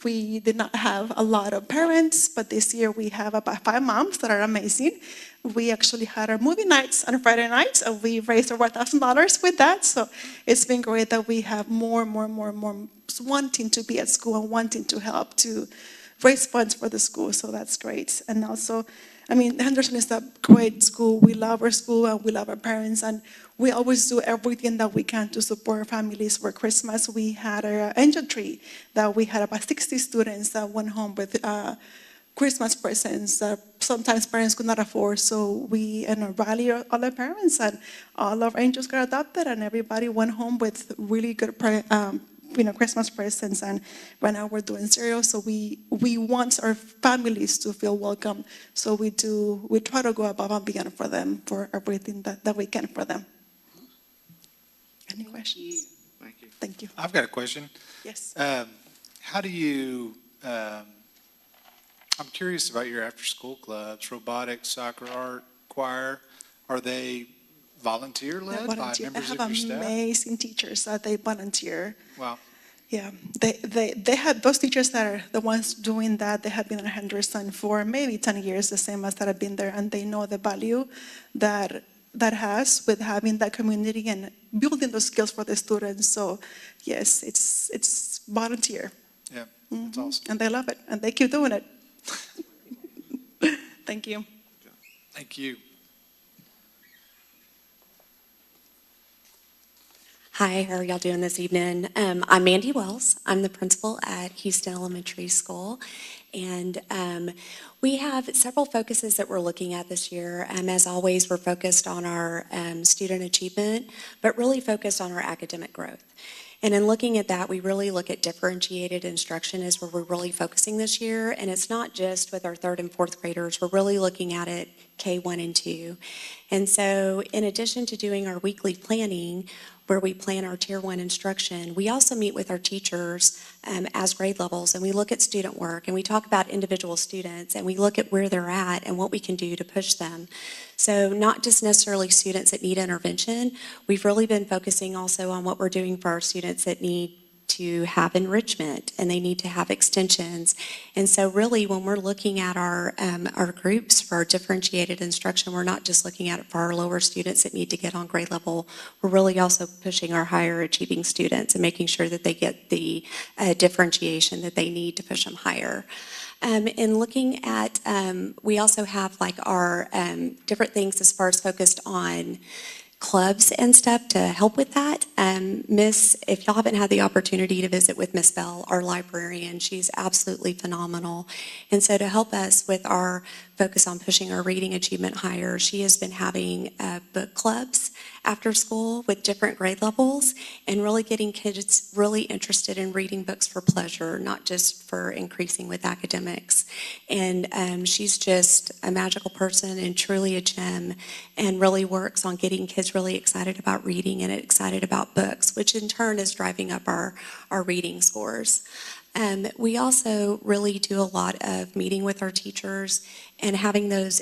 We did not have a lot of parents, but this year we have about 5 moms that are amazing. We actually had our movie nights on Friday nights, and we raised over $1,000 with that. So it's been great that we have more wanting to be at school and wanting to help to raise funds for the school. So that's great. And also, I mean, Henderson is a great school. We love our school and we love our parents, and we always do everything that we can to support our families. For Christmas, we had our angel tree that we had about 60 students that went home with Christmas presents that sometimes parents could not afford. So we rally all the parents, and all of our angels got adopted, and everybody went home with really good Christmas presents. And right now we're doing cereal, so we want our families to feel welcome. So we try to go above and beyond for them, for everything that we can for them. Any questions? Thank you. Thank you. I've got a question. Yes. How do you, I'm curious about your after-school clubs, robotics, soccer, art, choir. Are they volunteer-led by members of your staff? I have amazing teachers that they volunteer. Wow. Yeah, they have those teachers that are the ones doing that. They have been at Henderson for maybe 10 years, the same as that have been there, and they know the value that has with having that community and building those skills for the students. So yes, it's volunteer. Yeah, that's awesome. And they love it, and they keep doing it. Thank you. Thank you. Hi, how are y'all doing this evening? I'm Mandy Wells. I'm the principal at Houston Elementary School. And we have several focuses that we're looking at this year. As always, we're focused on our student achievement, but really focused on our academic growth. And in looking at that, we really look at differentiated instruction is where we're really focusing this year. And it's not just with our 3rd and 4th graders. We're really looking at it K1 and 2. And so in addition to doing our weekly planning, where we plan our Tier 1 instruction, we also meet with our teachers as grade levels, and we look at student work, and we talk about individual students, and we look at where they're at and what we can do to push them. So not just necessarily students that need intervention, we've really been focusing also on what we're doing for our students that need to have enrichment and they need to have extensions. And so really when we're looking at our groups for our differentiated instruction, we're not just looking at it for our lower students that need to get on grade level. We're really also pushing our higher achieving students and making sure that they get the differentiation that they need to push them higher. In looking at, we also have like our different things as far as focused on clubs and stuff to help with that. If y'all haven't had the opportunity to visit with Miss Bell, our librarian, she's absolutely phenomenal. And so to help us with our focus on pushing our reading achievement higher, she has been having book clubs after school with different grade levels and really getting kids really interested in reading books for pleasure, not just for increasing with academics. And she's just a magical person and truly a gem and really works on getting kids really excited about reading and excited about books, which in turn is driving up our reading scores. We also really do a lot of meeting with our teachers and having those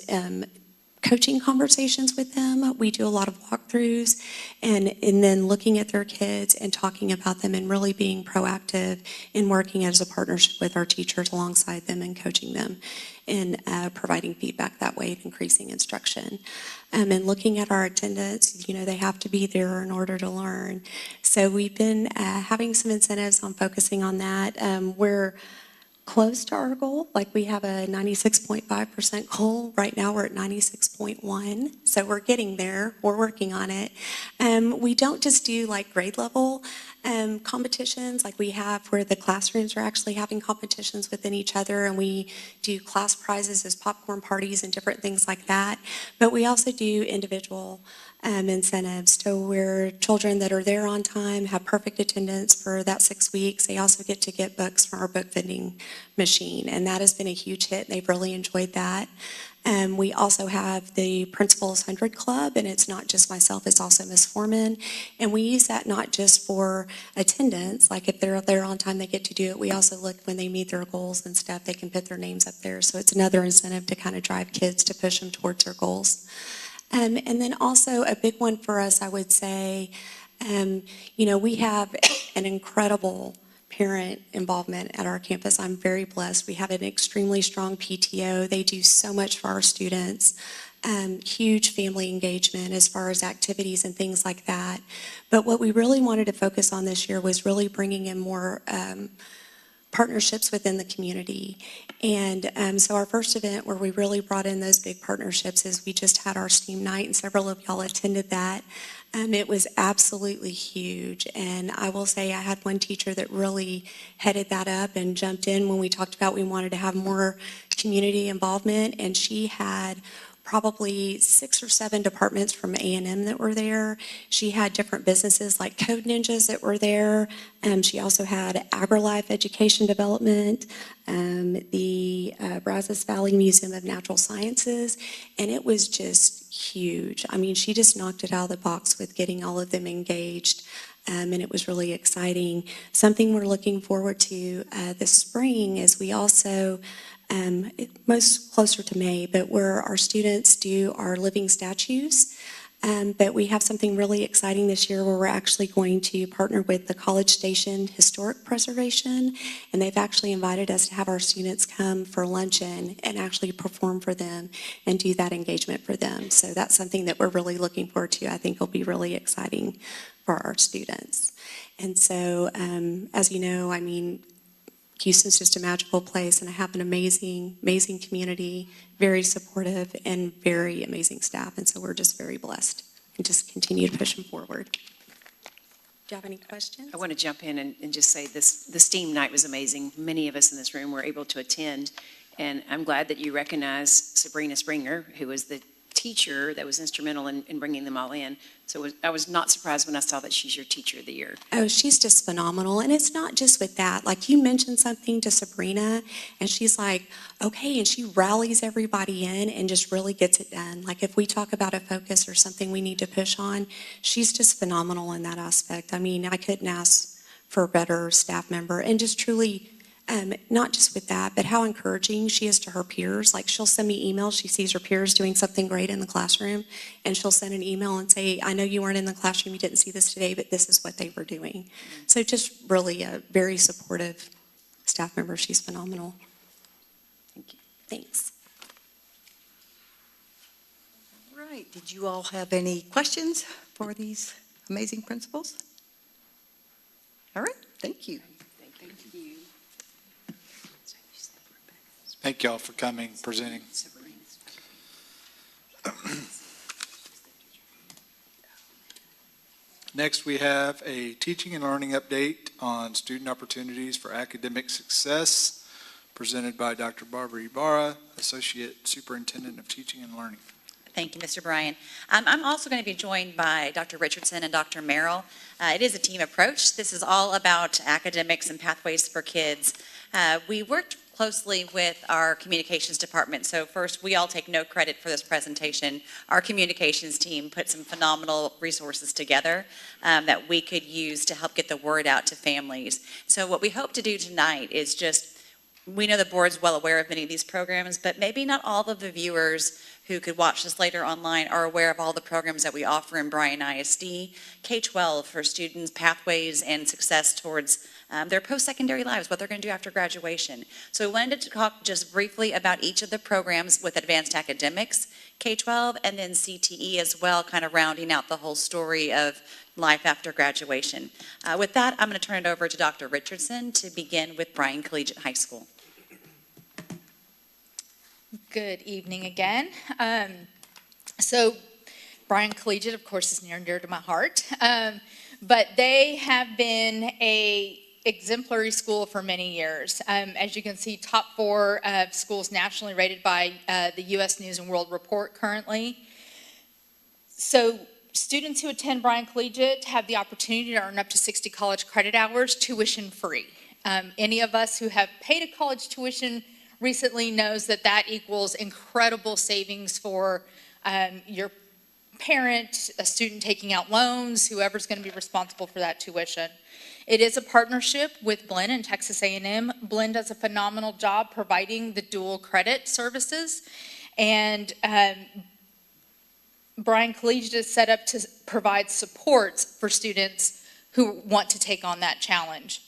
coaching conversations with them. We do a lot of walkthroughs and then looking at their kids and talking about them and really being proactive in working as a partnership with our teachers alongside them and coaching them and providing feedback that way and increasing instruction. And looking at our attendance, they have to be there in order to learn. So we've been having some incentives on focusing on that. We're close to our goal. Like we have a 96.5% goal. Right now we're at 96.1. So we're getting there. We're working on it. We don't just do like grade level. competitions like we have where the classrooms are actually having competitions within each other, and we do class prizes as popcorn parties and different things like that. But we also do individual incentives. So where children that are there on time have perfect attendance for that 6 weeks, they also get to get books from our book vending machine. And that has been a huge hit. They've really enjoyed that. We also have the Principal's 100 Club, and it's not just myself, it's also Ms. Foreman. And we use that not just for attendance, like if they're there on time, they get to do it. We also look when they meet their goals and stuff, they can put their names up there. So it's another incentive to kind of drive kids to push them towards their goals. And then also a big one for us, I would say, we have an incredible parent involvement at our campus. I'm very blessed. We have an extremely strong PTO. They do so much for our students. Huge family engagement as far as activities and things like that. But what we really wanted to focus on this year was really bringing in more partnerships within the community. And so our first event where we really brought in those big partnerships is we just had our STEAM night, and several of y'all attended that. It was absolutely huge. And I will say I had one teacher that really headed that up and jumped in when we talked about we wanted to have more community involvement. And she had probably 6 or 7 departments from A&M that were there. She had different businesses like Code Ninjas that were there. She also had AgriLife Education Development, the Brazos Valley Museum of Natural Sciences, and it was just huge. I mean, she just knocked it out of the box with getting all of them engaged. And it was really exciting. Something we're looking forward to this spring is we also most closer to May, but where our students do our living statues. But we have something really exciting this year where we're actually going to partner with the College Station Historic Preservation, and they've actually invited us to have our students come for luncheon and actually perform for them and do that engagement for them. So that's something that we're really looking forward to. I think will be really exciting for our students. And so, as you know, I mean, Houston's just a magical place, and I have an amazing, amazing community, very supportive, and very amazing staff, and so we're just very blessed and just continue to push them forward. Do you have any questions? I want to jump in and just say the STEAM night was amazing. Many of us in this room were able to attend, and I'm glad that you recognize Sabrina Springer, who was the teacher that was instrumental in bringing them all in. So I was not surprised when I saw that she's your teacher of the year. Oh, she's just phenomenal. And it's not just with that. Like you mentioned something to Sabrina and she's like, okay, and she rallies everybody in and just really gets it done. Like if we talk about a focus or something we need to push on, she's just phenomenal in that aspect. I mean, I couldn't ask for a better staff member, and just truly not just with that, but how encouraging she is to her peers. Like she'll send me emails. She sees her peers doing something great in the classroom, and she'll send an email and say, I know you weren't in the classroom, you didn't see this today, but this is what they were doing. So just really a very supportive staff member. She's phenomenal. Thank you. Thanks. All right, did you all have any questions for these amazing principals? All right, thank you. Thank y'all for coming, presenting. Next, we have a teaching and learning update on student opportunities for academic success, presented by Dr. Barbara Ibarra, Associate Superintendent of Teaching and Learning. Thank you, Mr. Bryan. I'm also going to be joined by Dr. Richardson and Dr. Merrill. It is a team approach. This is all about academics and pathways for kids. We worked closely with our communications department. So first, we all take no credit for this presentation. Our communications team put some phenomenal resources together that we could use to help get the word out to families. So what we hope to do tonight is just, we know the board's well aware of many of these programs, but maybe not all of the viewers who could watch this later online are aware of all the programs that we offer in Bryan ISD, K-12 for students, pathways and success towards their post-secondary lives, what they're going to do after graduation. So we wanted to talk just briefly about each of the programs with advanced academics, K-12, and then CTE as well, kind of rounding out the whole story of life after graduation. With that, I'm going to turn it over to Dr. Richardson to begin with Bryan Collegiate High School. Good evening again. So Bryan Collegiate, of course, is near and dear to my heart. But they have been a exemplary school for many years. As you can see, top 4 schools nationally rated by the U.S. News and World Report currently. So students who attend Bryan Collegiate have the opportunity to earn up to 60 college credit hours tuition free. Any of us who have paid a college tuition recently knows that that equals incredible savings for your parent, a student taking out loans, whoever's going to be responsible for that tuition. It is a partnership with Blinn and Texas A&M. Blinn does a phenomenal job providing the dual credit services, and Bryan Collegiate is set up to provide supports for students who want to take on that challenge.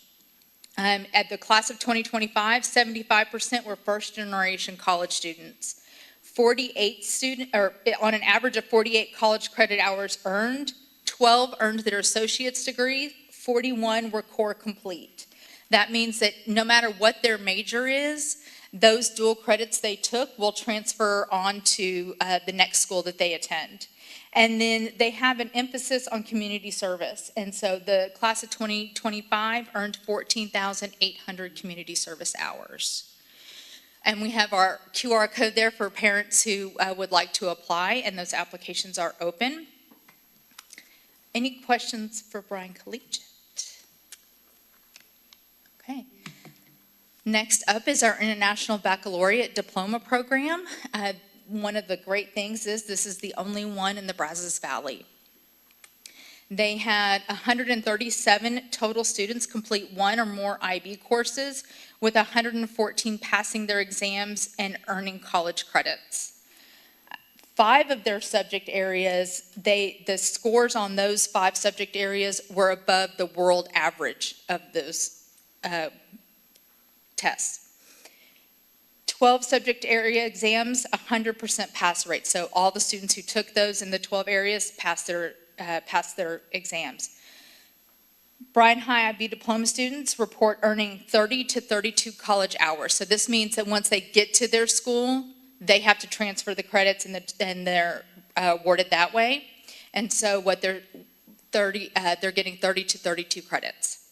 At the class of 2025, 75% were first-generation college students. 48 students, or on an average of 48 college credit hours earned, 12 earned their associate's degree, 41 were core complete. That means that no matter what their major is, those dual credits they took will transfer on to the next school that they attend. And then they have an emphasis on community service. And so the class of 2025 earned 14,800 community service hours. And we have our QR code there for parents who would like to apply, and those applications are open. Any questions for Bryan Collegiate? Okay. Next up is our International Baccalaureate Diploma Program. One of the great things is this is the only one in the Brazos Valley. They had 137 total students complete 1 or more IB courses, with 114 passing their exams and earning college credits. 5 of their subject areas, the scores on those 5 subject areas were above the world average of those tests. 12 subject area exams, 100% pass rate. So all the students who took those in the 12 areas passed their exams. Bryan High IB diploma students report earning 30 to 32 college hours. So this means that once they get to their school, they have to transfer the credits and they're awarded that way. And so what they're getting 30 to 32 credits.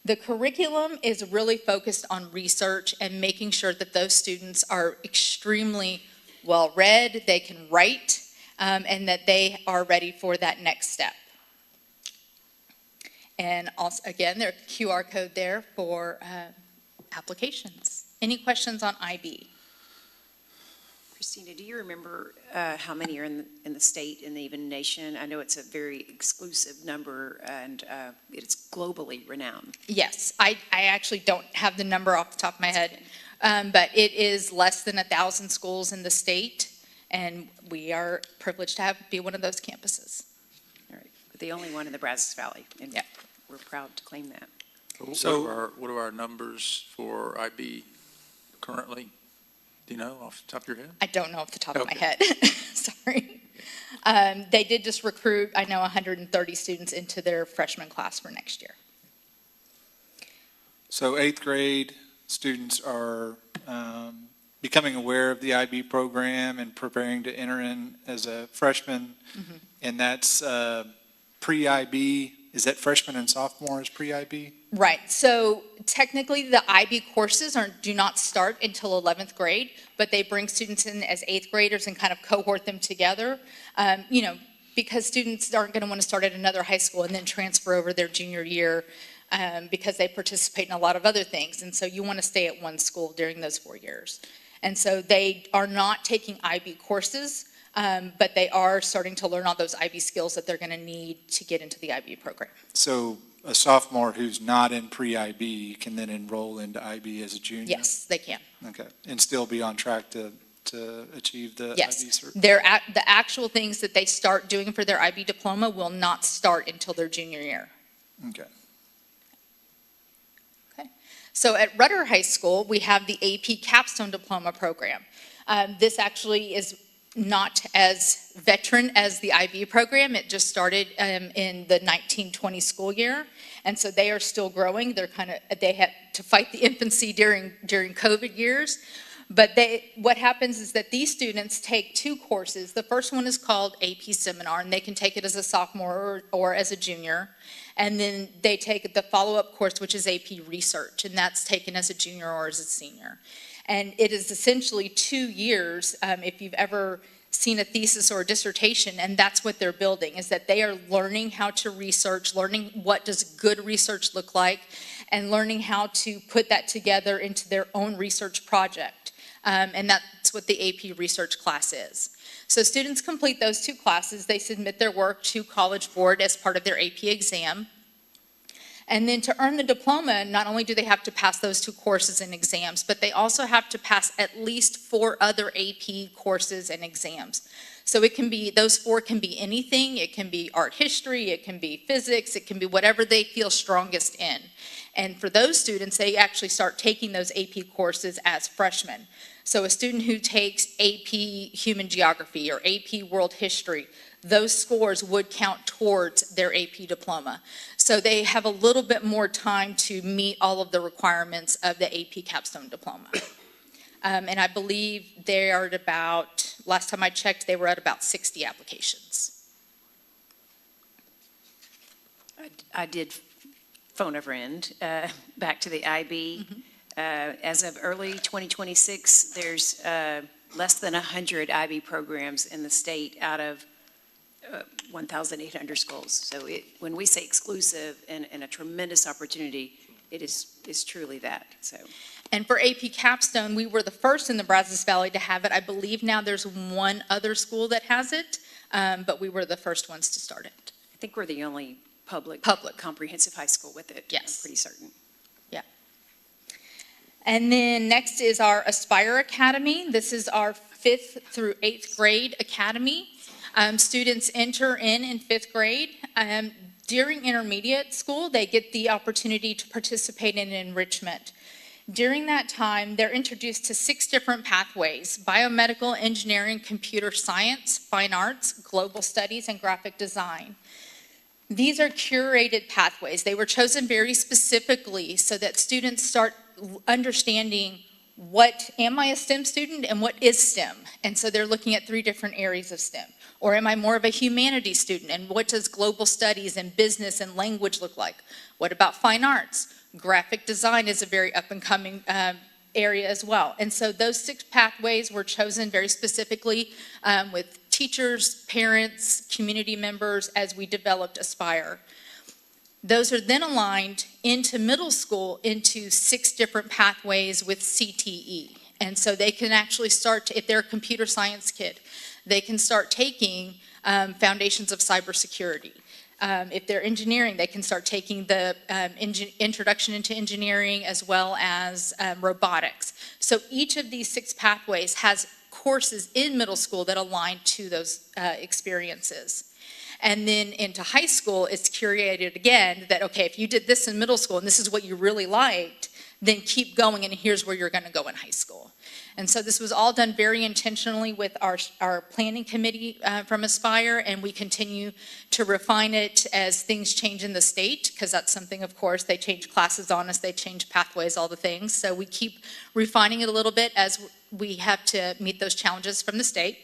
The curriculum is really focused on research and making sure that those students are extremely well read, they can write, and that they are ready for that next step. And also, again, there's a QR code there for applications. Any questions on IB? Christina, do you remember how many are in the state and even nation? I know it's a very exclusive number and it's globally renowned. Yes, I actually don't have the number off the top of my head, but it is less than 1,000 schools in the state, and we are privileged to be one of those campuses. All right, but the only one in the Brazos Valley, and we're proud to claim that. So what are our numbers for IB currently? Do you know off the top of your head? I don't know off the top of my head. Sorry. They did just recruit, I know, 130 students into their freshman class for next year. So 8th grade students are becoming aware of the IB program and preparing to enter in as a freshman. Mm-hmm. And that's pre-IB. Is that freshman and sophomore is pre-IB? Right. So technically, the IB courses do not start until 11th grade, but they bring students in as 8th graders and kind of cohort them together, because students aren't going to want to start at another high school and then transfer over their junior year because they participate in a lot of other things. And so you want to stay at one school during those 4 years. And so they are not taking IB courses, but they are starting to learn all those IB skills that they're going to need to get into the IB program. So a sophomore who's not in pre-IB can then enroll into IB as a junior? Yes, they can. Okay, and still be on track to achieve the IB Yes, cert? the actual things that they start doing for their IB diploma will not start until their junior year. Okay. So at Rudder High School, we have the AP Capstone Diploma Program. This actually is not as veteran as the IB program. It just started in the 1920 school year, and so they are still growing. They had to fight the infancy during COVID years, But what happens is that these students take 2 courses. The first one is called AP Seminar, and they can take it as a sophomore or as a junior. And then they take the follow-up course, which is AP Research, and that's taken as a junior or as a senior. And it is essentially 2 years, if you've ever seen a thesis or a dissertation, and that's what they're building, is that they are learning how to research, learning what does good research look like, and learning how to put that together into their own research project. And that's what the AP Research class is. So students complete those 2 classes. They submit their work to College Board as part of their AP exam. And then to earn the diploma, not only do they have to pass those 2 courses and exams, but they also have to pass at least 4 other AP courses and exams. So it can be, those 4 can be anything. It can be art history, it can be physics, it can be whatever they feel strongest in. And for those students, they actually start taking those AP courses as freshmen. So a student who takes AP Human Geography or AP World History, those scores would count towards their AP diploma. So they have a little bit more time to meet all of the requirements of the AP Capstone Diploma. And I believe they are at about, last time I checked, they were at about 60 applications. I did phone a friend back to the IB. As of early 2026, there's less than 100 IB programs in the state out of 1,800 schools. So when we say exclusive and a tremendous opportunity, it is truly that. So. And for AP Capstone, we were the first in the Brazos Valley to have it. I believe now there's 1 other school that has it, but we were the first ones to start it. I think we're the only public comprehensive high school with it. Yes. I'm pretty certain. Yeah. And then next is our Aspire Academy. This is our 5th through 8th grade academy. Students enter in 5th grade. During intermediate school, they get the opportunity to participate in enrichment. During that time, they're introduced to 6 different pathways: biomedical, engineering, computer science, fine arts, global studies, and graphic design. These are curated pathways. They were chosen very specifically so that students start understanding, what am I a STEM student and what is STEM? And so they're looking at 3 different areas of STEM. Or am I more of a humanities student, and what does global studies and business and language look like? What about fine arts? Graphic design is a very up-and-coming area as well. And so those 6 pathways were chosen very specifically with teachers, parents, community members as we developed Aspire. Those are then aligned into middle school into 6 different pathways with CTE. And so they can actually start, if they're a computer science kid, they can start taking foundations of cybersecurity. If they're engineering, they can start taking the introduction into engineering as well as robotics. So each of these 6 pathways has courses in middle school that align to those experiences. And then into high school, it's curated again that, okay, if you did this in middle school and this is what you really liked, then keep going and here's where you're going to go in high school. And so this was all done very intentionally with our planning committee from Aspire, and we continue to refine it as things change in the state, because that's something, of course, they change classes on us, they change pathways, all the things. So we keep refining it a little bit as we have to meet those challenges from the state.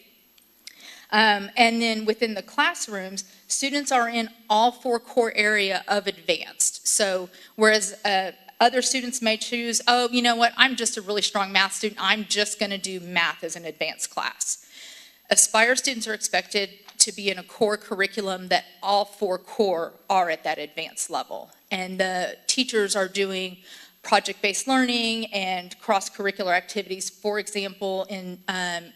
And then within the classrooms, students are in all 4 core area of advanced. So whereas other students may choose, oh, you know what, I'm just a really strong math student, I'm just going to do math as an advanced class. Aspire students are expected to be in a core curriculum that all 4 core are at that advanced level. And the teachers are doing project-based learning and cross-curricular activities. For example, in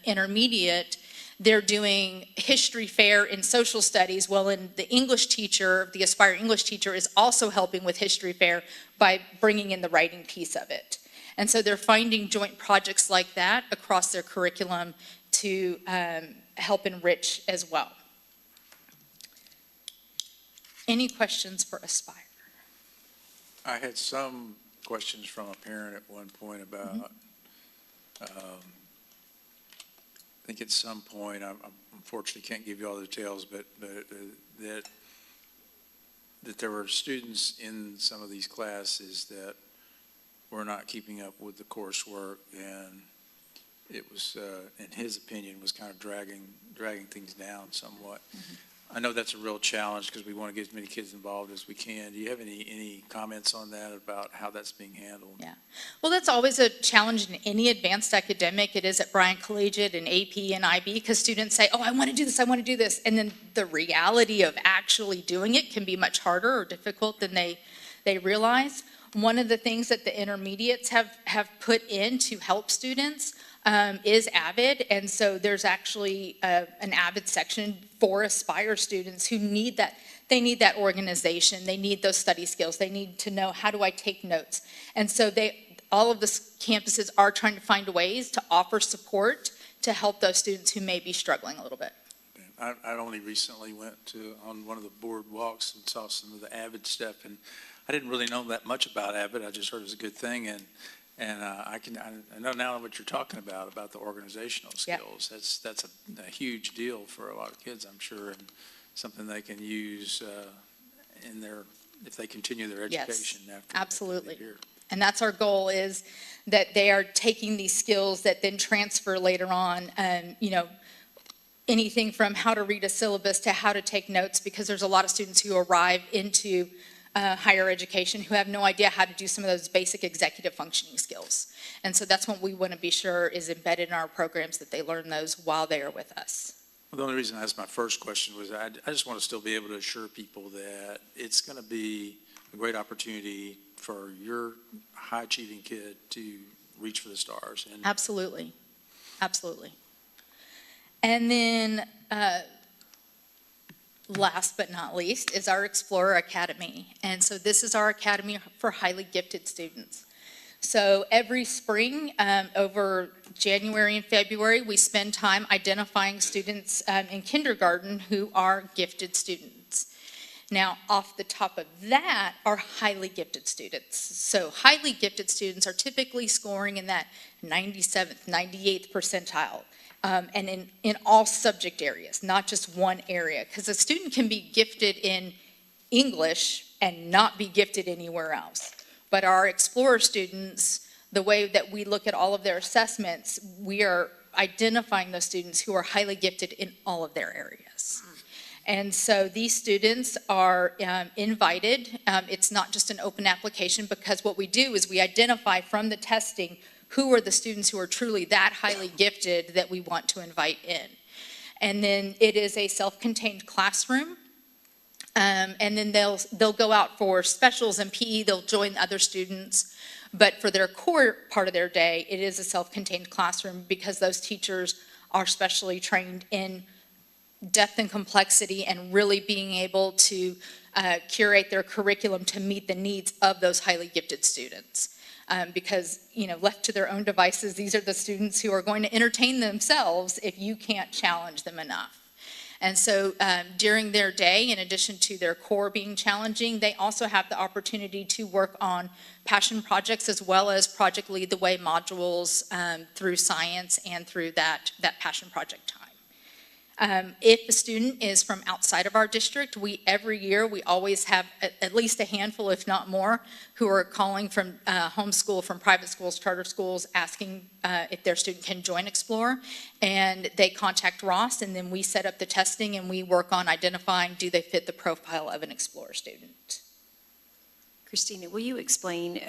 intermediate, they're doing history fair in social studies. Well, in the English teacher, the Aspire English teacher is also helping with history fair by bringing in the writing piece of it. And so they're finding joint projects like that across their curriculum to help enrich as well. Any questions for Aspire? I had some questions from a parent at one point about, I think at some point, I unfortunately can't give you all the details, but that there were students in some of these classes that were not keeping up with the coursework, and it was, in his opinion, was kind of dragging things down somewhat. I know that's a real challenge because we want to get as many kids involved as we can. Do you have any comments on that about how that's being handled? Yeah. Well, that's always a challenge in any advanced academic. It is at Bryan Collegiate and AP and IB because students say, oh, I want to do this, I want to do this. And then the reality of actually doing it can be much harder or difficult than they realize. One of the things that the intermediates have put in to help students is AVID, and so there's actually an AVID section for Aspire students who need that. They need that organization, they need those study skills, they need to know how do I take notes. And so all of the campuses are trying to find ways to offer support to help those students who may be struggling a little bit. I only recently went on one of the board walks and saw some of the AVID stuff, and I didn't really know that much about AVID. I just heard it was a good thing, and I know now what you're talking about the organizational skills. Yep. That's a huge deal for a lot of kids, I'm sure, and something they can use if they continue their education. Yes, after absolutely. Year. And that's our goal, is that they are taking these skills that then transfer later on, anything from how to read a syllabus to how to take notes, because there's a lot of students who arrive into higher education who have no idea how to do some of those basic executive functioning skills. And so that's what we want to be sure is embedded in our programs, that they learn those while they are with us. Well, the only reason I asked my first question was I just want to still be able to assure people that it's going to be a great opportunity for your high-achieving kid to reach for the stars. And absolutely. Absolutely. And then last but not least is our Explorer Academy. And so this is our academy for highly gifted students. So every spring, over January and February, we spend time identifying students in kindergarten who are gifted students. Now, off the top of that are highly gifted students. So highly gifted students are typically scoring in that 97th, 98th percentile. And in all subject areas, not just one area. Because a student can be gifted in English and not be gifted anywhere else. But our Explorer students, the way that we look at all of their assessments, we are identifying those students who are highly gifted in all of their areas. And so these students are invited. It's not just an open application, because what we do is we identify from the testing who are the students who are truly that highly gifted that we want to invite in. And then it is a self-contained classroom. And then they'll go out for specials and PE, they'll join other students. But for their core part of their day, it is a self-contained classroom, because those teachers are specially trained in depth and complexity and really being able to curate their curriculum to meet the needs of those highly gifted students. Because, left to their own devices, these are the students who are going to entertain themselves if you can't challenge them enough. And so during their day, in addition to their core being challenging, they also have the opportunity to work on passion projects as well as Project Lead the Way modules through science and through that passion project time. If a student is from outside of our district, every year we always have at least a handful, if not more, who are calling from homeschool, from private schools, charter schools, asking if their student can join Explore. And they contact Ross, and then we set up the testing and we work on identifying, do they fit the profile of an Explorer student. Christina, will you explain,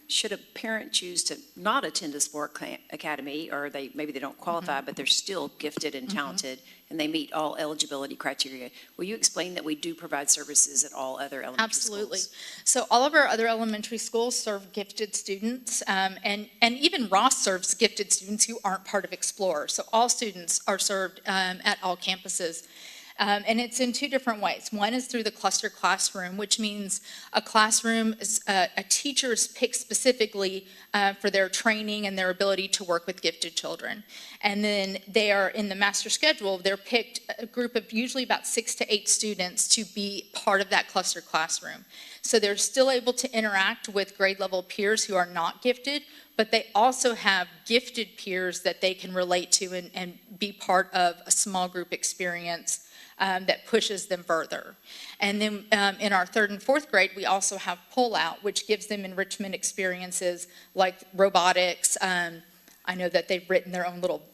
should a parent choose to not attend a sport academy, or maybe they don't qualify, but they're still gifted and talented, and they meet all eligibility criteria? Will you explain that we do provide services at all other elementary schools? Absolutely. So all of our other elementary schools serve gifted students, and even Ross serves gifted students who aren't part of Explorer. So all students are served at all campuses. And it's in two different ways. One is through the cluster classroom, which means a classroom, a teacher is picked specifically for their training and their ability to work with gifted children. And then they are in the master schedule, they're picked a group of usually about 6 to 8 students to be part of that cluster classroom. So they're still able to interact with grade level peers who are not gifted, but they also have gifted peers that they can relate to and be part of a small group experience that pushes them further. And then in our 3rd and 4th grade, we also have pull-out, which gives them enrichment experiences like robotics, I know that they've written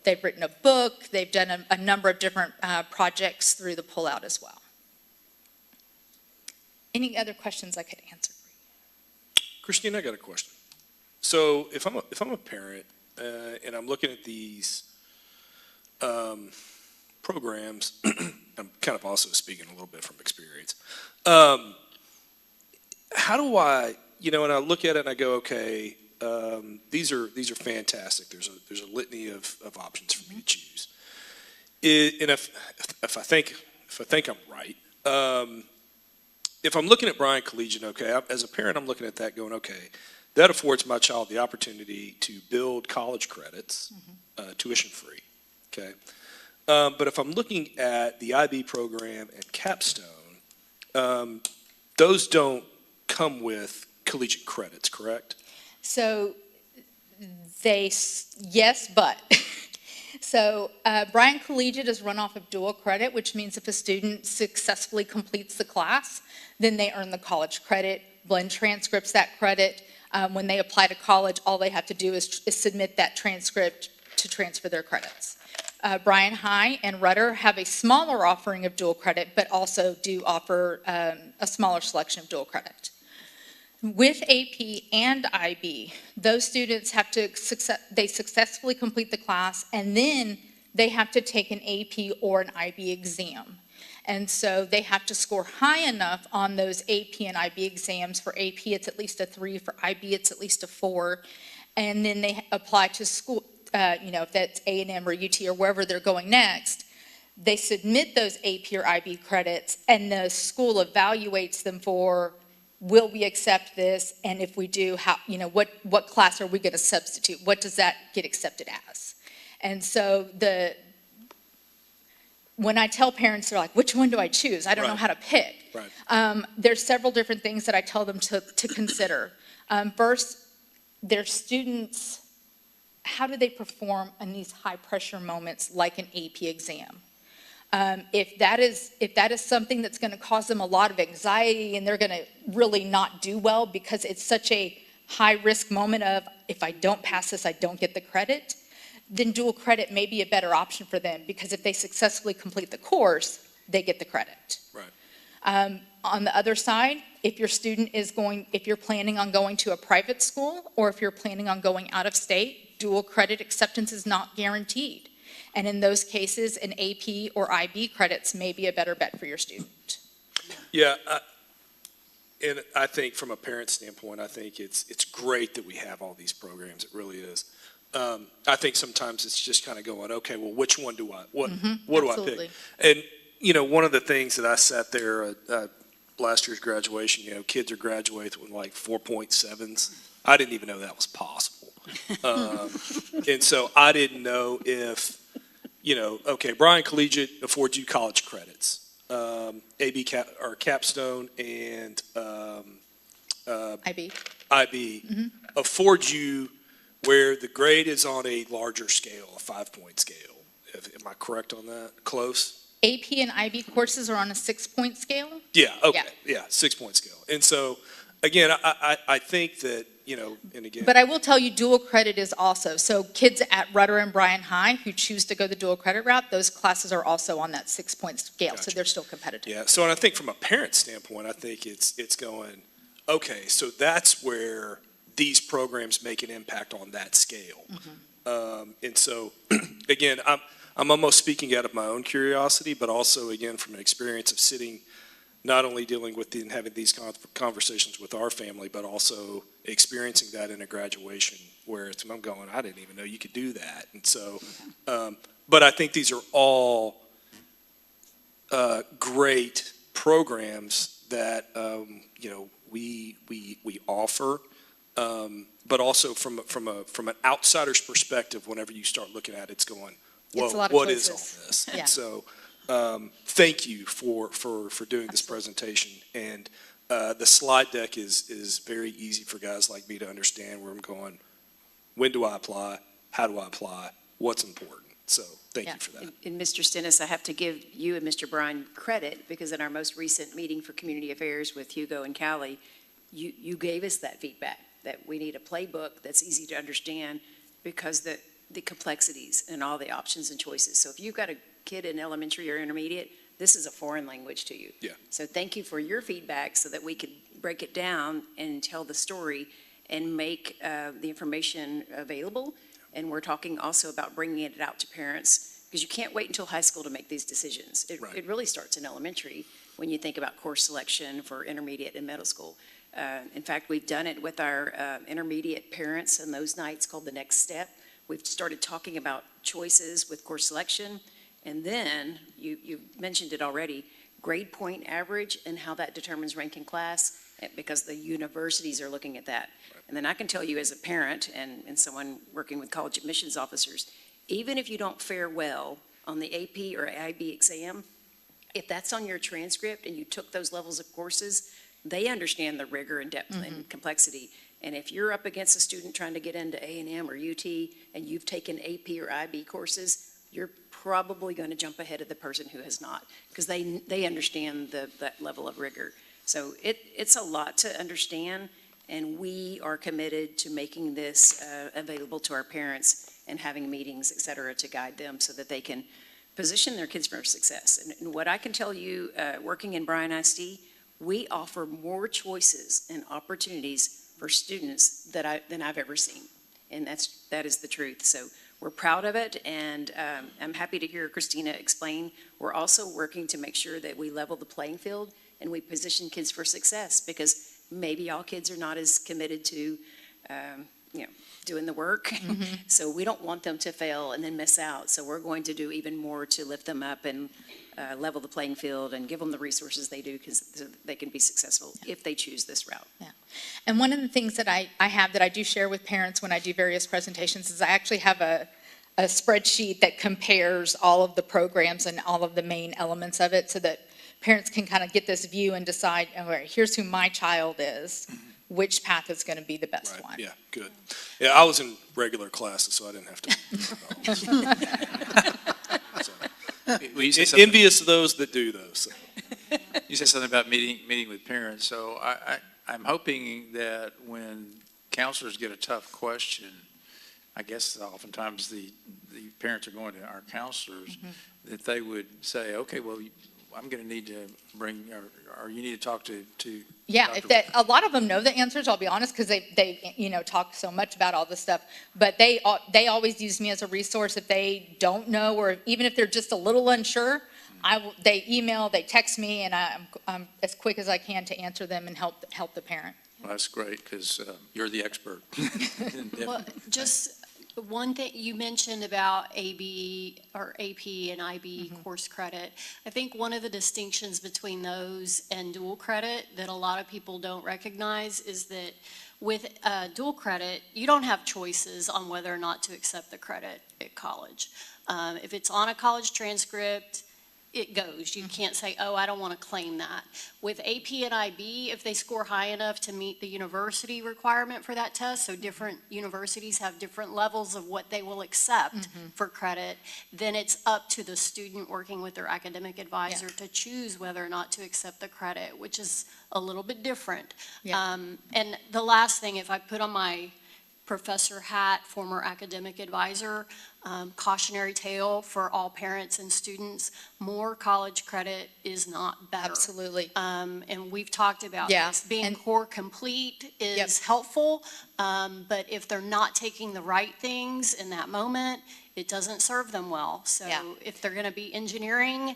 they've written a book, they've done a number of different projects through the pullout as well. Any other questions I could answer? Christine, I got a question. So if I'm a parent and I'm looking at these programs, I'm kind of also speaking a little bit from experience. How do I, and I look at it and I go, okay, these are fantastic. There's a litany of options for me to choose. And if I think I'm right, if I'm looking at Bryan Collegiate, okay, as a parent, I'm looking at that going, okay, that affords my child the opportunity to build college credits, tuition free, okay? But if I'm looking at the IB program and Capstone, those don't come with collegiate credits, correct? So yes, but. So Bryan Collegiate is run off of dual credit, which means if a student successfully completes the class, then they earn the college credit. Blend transcripts that credit. When they apply to college, all they have to do is submit that transcript to transfer their credits. Bryan High and Rudder have a smaller offering of dual credit, but also do offer a smaller selection of dual credit. With AP and IB, those students have to successfully complete the class, and then they have to take an AP or an IB exam. And so they have to score high enough on those AP and IB exams. For AP, it's at least a 3. For IB, it's at least a 4. And then they apply to school, if that's A&M or UT or wherever they're going next. They submit those AP or IB credits, and the school evaluates them for, will we accept this? And if we do, how, what class are we going to substitute? What does that get accepted as? And so when I tell parents, they're like, which one do I choose? I don't know how to pick. Right. There's several different things that I tell them to consider. First, their students, how do they perform in these high pressure moments like an AP exam? If that is something that's going to cause them a lot of anxiety and they're going to really not do well because it's such a high risk moment of, if I don't pass this, I don't get the credit, then dual credit may be a better option for them, because if they successfully complete the course, they get the credit. Right. On the other side, if you're planning on going to a private school, or if you're planning on going out of state, dual credit acceptance is not guaranteed. And in those cases, an AP or IB credits may be a better bet for your student. Yeah, and I think from a parent standpoint, I think it's great that we have all these programs. It really is. I think sometimes it's just kind of going, okay, well, which one do I, what do I pick? And, one of the things that I sat there at last year's graduation, kids are graduating with like 4.7s. I didn't even know that was possible. And so I didn't know if, okay, Bryan Collegiate affords you college credits. AB or Capstone and IB affords you where the grade is on a larger scale, a 5-point scale. Am I correct on that? Close? AP and IB courses are on a 6-point scale? Yeah, okay, yeah 6-point scale. And so, again, I think that, and again. But I will tell you, dual credit is also, so kids at Rudder and Bryan High who choose to go the dual credit route, those classes are also on that 6-point scale, Gotcha. So they're still competitive. Yeah, so and I think from a parent standpoint, I think it's going, okay, so that's where these programs make an impact on that scale. And so, again, I'm almost speaking out of my own curiosity, but also, again, from an experience of sitting, not only dealing with and having these conversations with our family, but also experiencing that in a graduation where I'm going, I didn't even know you could do that. And so, but I think these are all great programs that, we offer. But also from an outsider's perspective, whenever you start looking at it, it's going, whoa, what is all this? Yeah. And so, thank you for doing this presentation. And the slide deck is very easy for guys like me to understand, where I'm going, when do I apply? How do I apply? What's important? So thank you for that. And Mr. Stennis, I have to give you and Mr. Bryan credit, because in our most recent meeting for Community Affairs with Hugo and Callie, you gave us that feedback, that we need a playbook that's easy to understand, because the complexities and all the options and choices. So if you've got a kid in elementary or intermediate, this is a foreign language to you. Yeah. So thank you for your feedback so that we could break it down and tell the story and make the information available. And we're talking also about bringing it out to parents, because you can't wait until high school to make these decisions. It really starts in elementary when you think about course selection for intermediate and middle school. In fact, we've done it with our intermediate parents on those nights called The Next Step. We've started talking about choices with course selection. And then, you mentioned it already, grade point average and how that determines rank in class, because the universities are looking at that. And then I can tell you as a parent and someone working with college admissions officers, even if you don't fare well on the AP or IB exam, if that's on your transcript and you took those levels of courses, they understand the rigor and depth and complexity. And if you're up against a student trying to get into A&M or UT and you've taken AP or IB courses, you're probably going to jump ahead of the person who has not, because they understand that level of rigor. So it's a lot to understand, and we are committed to making this available to our parents and having meetings, et cetera, to guide them so that they can position their kids for success. And what I can tell you, working in Bryan ISD, we offer more choices and opportunities for students than I've ever seen. And that is the truth. So we're proud of it, and I'm happy to hear Christina explain. We're also working to make sure that we level the playing field and we position kids for success, because maybe all kids are not as committed to, doing the work. So we don't want them to fail and then miss out. So we're going to do even more to lift them up and level the playing field and give them the resources they do, because they can be successful if they choose this route. Yeah. And one of the things that I have that I do share with parents when I do various presentations is I actually have a spreadsheet that compares all of the programs and all of the main elements of it, so that parents can kind of get this view and decide, all right, here's who my child is, which path is going to be the best one. Yeah, good. Yeah, I was in regular classes, so I didn't have to. Envious of those that do those. So. You said something about meeting with parents. So I'm hoping that when counselors get a tough question, I guess oftentimes the parents are going to our counselors, that they would say, okay, well, I'm going to need to bring, or you need to talk to Yeah, a lot of them know the answers, I'll be honest, because they talk so much about all this stuff. But they always use me as a resource if they don't know, or even if they're just a little unsure. They email, they text me, and I'm as quick as I can to answer them and help the parent. Well, that's great, because you're the expert. Well, just one thing you mentioned about AB or AP and IB course credit. I think one of the distinctions between those and dual credit that a lot of people don't recognize is that with dual credit, you don't have choices on whether or not to accept the credit at college. If it's on a college transcript, it goes. You can't say, oh, I don't want to claim that. With AP and IB, if they score high enough to meet the university requirement for that test, so different universities have different levels of what they will accept for credit, then it's up to the student working with their academic advisor to choose whether or not to accept the credit, which is a little bit different. And the last thing, if I put on my professor hat, former academic advisor, cautionary tale for all parents and students, more college credit is not better. Absolutely. And we've talked about this. Being core complete is helpful, but if they're not taking the right things in that moment, it doesn't serve them well. So if they're going to be engineering,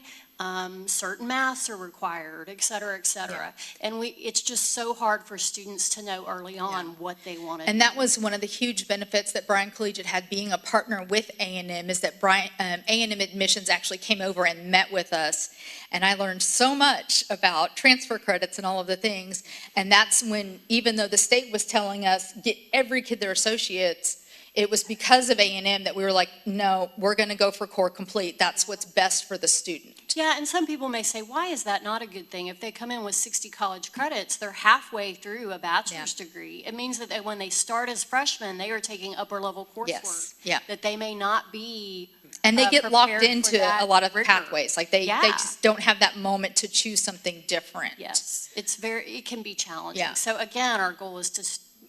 certain maths are required, et cetera, et cetera. And it's just so hard for students to know early on what they want to do. And that was one of the huge benefits that Bryan Collegiate had being a partner with A&M, is that A&M Admissions actually came over and met with us. And I learned so much about transfer credits and all of the things. And that's when, even though the state was telling us, get every kid their associates, it was because of A&M that we were like, no, we're going to go for core complete. That's what's best for the student. Yeah, and some people may say, why is that not a good thing? If they come in with 60 college credits, they're halfway through a bachelor's degree. It means that when they start as freshmen, they are taking upper level coursework. That they may not be and they get locked into a lot of rigor. pathways. Like they just don't have that moment to choose something different. Yes, it can be challenging. So again, our goal is to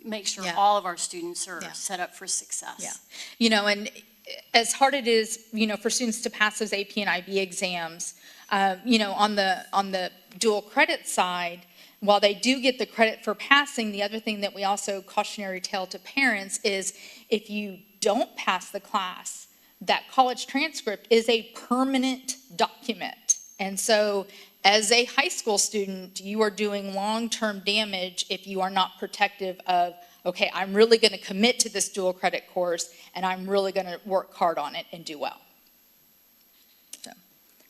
make sure all of our students are set up for success. You know, and as hard it is, for students to pass those AP and IB exams, on the dual credit side, while they do get the credit for passing, the other thing that we also cautionary tale to parents is if you don't pass the class, that college transcript is a permanent document. And so as a high school student, you are doing long-term damage if you are not protective of, okay, I'm really going to commit to this dual credit course and I'm really going to work hard on it and do well. So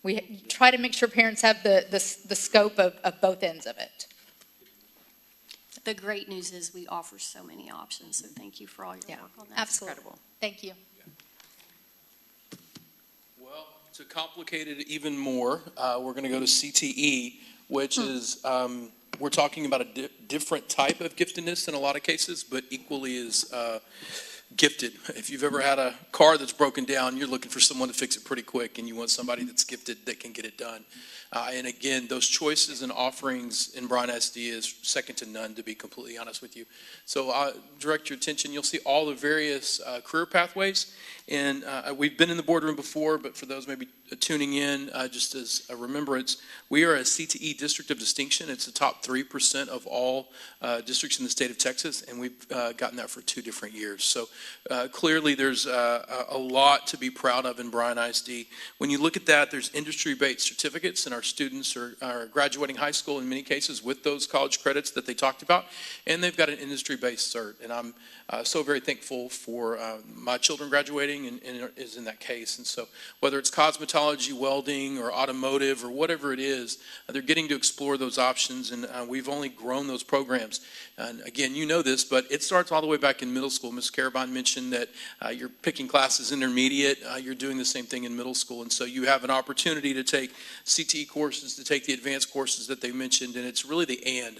we try to make sure parents have the scope of both ends of it. The great news is we offer so many options, so thank you for all your work on that. Absolutely. Incredible. Thank you. Well, to complicate it even more, we're going to go to CTE, which is, we're talking about a different type of giftedness in a lot of cases, but equally as gifted. If you've ever had a car that's broken down, you're looking for someone to fix it pretty quick, and you want somebody that's gifted that can get it done. And again, those choices and offerings in Bryan ISD is second to none, to be completely honest with you. So I'll direct your attention. You'll see all the various career pathways. And we've been in the boardroom before, but for those maybe tuning in, just as a remembrance, we are a CTE District of Distinction. It's the top 3% of all districts in the state of Texas, and we've gotten that for 2 different years. So clearly there's a lot to be proud of in Bryan ISD. When you look at that, there's industry-based certificates, and our students are graduating high school in many cases with those college credits that they talked about, and they've got an industry-based cert. And I'm so very thankful for my children graduating and is in that case. And so whether it's cosmetology, welding, or automotive, or whatever it is, they're getting to explore those options, and we've only grown those programs. And again, you know this, but it starts all the way back in middle school. Ms. Carabine mentioned that you're picking classes intermediate. You're doing the same thing in middle school. And so you have an opportunity to take CTE courses, to take the advanced courses that they mentioned, and it's really the and.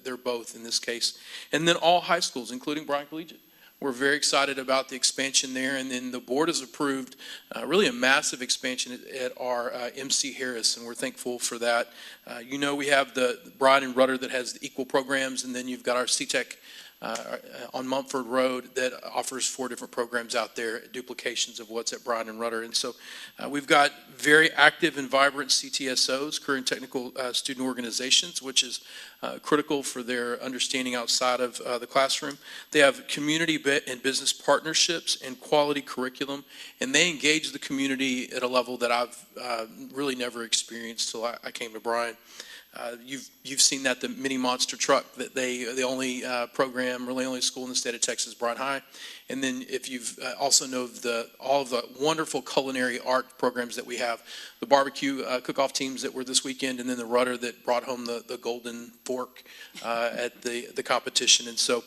They're both in this case. And then all high schools, including Bryan Collegiate. We're very excited about the expansion there, and then the board has approved really a massive expansion at our MC Harris, and we're thankful for that. We have the Bryan and Rudder that has the equal programs, and then you've got our CTEC on Mumford Road that offers 4 different programs out there, duplications of what's at Bryan and Rudder. And so we've got very active and vibrant CTSOs, career and technical student organizations, which is critical for their understanding outside of the classroom. They have community and business partnerships and quality curriculum, and they engage the community at a level that I've really never experienced till I came to Bryan. You've seen that the mini monster truck that the only program, really only school in the state of Texas, Bryan High. And then if you've also know all of the wonderful culinary art programs that we have, the barbecue cook-off teams that were this weekend, and then the Rudder that brought home the golden fork at the competition. And so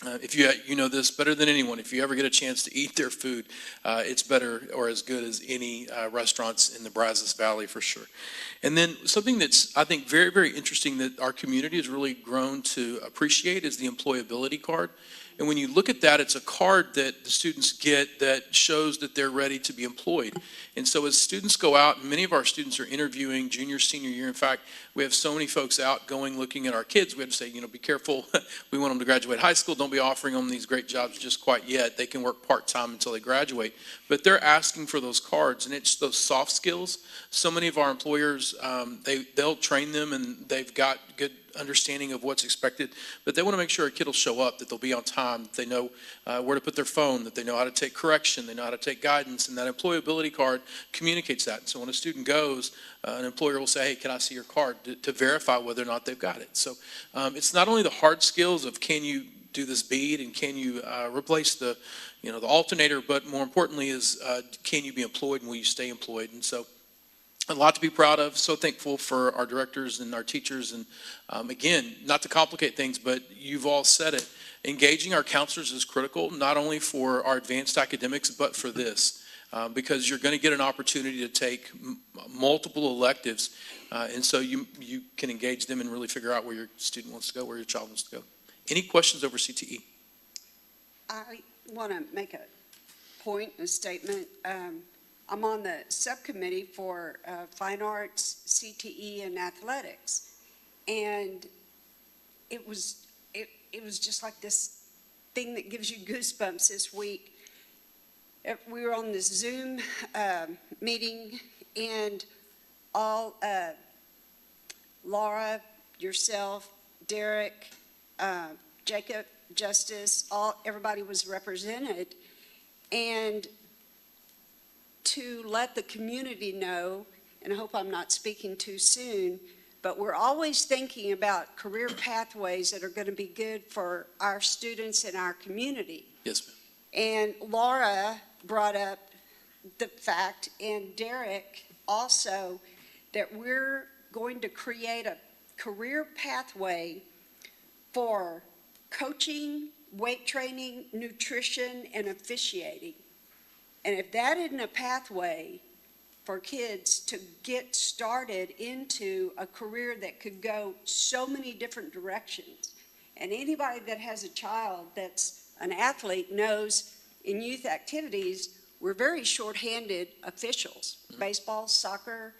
if you know this better than anyone, if you ever get a chance to eat their food, it's better or as good as any restaurants in the Brazos Valley for sure. And then something that's, I think, very, very interesting that our community has really grown to appreciate is the employability card. And when you look at that, it's a card that the students get that shows that they're ready to be employed. And so as students go out, and many of our students are interviewing junior, senior year. In fact, we have so many folks out going, looking at our kids. We have to say, be careful. We want them to graduate high school. Don't be offering them these great jobs just quite yet. They can work part-time until they graduate. But they're asking for those cards, and it's those soft skills. So many of our employers, they'll train them, and they've got good understanding of what's expected, but they want to make sure a kid will show up, that they'll be on time, that they know where to put their phone, that they know how to take correction, they know how to take guidance, and that employability card communicates that. And so when a student goes, an employer will say, hey, can I see your card, to verify whether or not they've got it. So it's not only the hard skills of can you do this bead and can you replace the alternator, but more importantly is can you be employed and will you stay employed? And so a lot to be proud of. So thankful for our directors and our teachers. And again, not to complicate things, but you've all said it. Engaging our counselors is critical, not only for our advanced academics, but for this. Because you're going to get an opportunity to take multiple electives. And so you can engage them and really figure out where your student wants to go, where your child wants to go. Any questions over CTE? I want to make a point, a statement. I'm on the subcommittee for fine arts, CTE, and athletics, and it was just like this thing that gives you goosebumps this week. we were on this Zoom meeting, and all, Laura, yourself, Derek, Jacob, Justice, everybody was represented. And to let the community know, and I hope I'm not speaking too soon, but we're always thinking about career pathways that are going to be good for our students and our community. Yes, ma'am. And Laura brought up the fact, and Derek also, that we're going to create a career pathway for coaching, weight training, nutrition, and officiating. And if that isn't a pathway for kids to get started into a career that could go so many different directions, and anybody that has a child that's an athlete knows in youth activities, we're very shorthanded officials, baseball, soccer,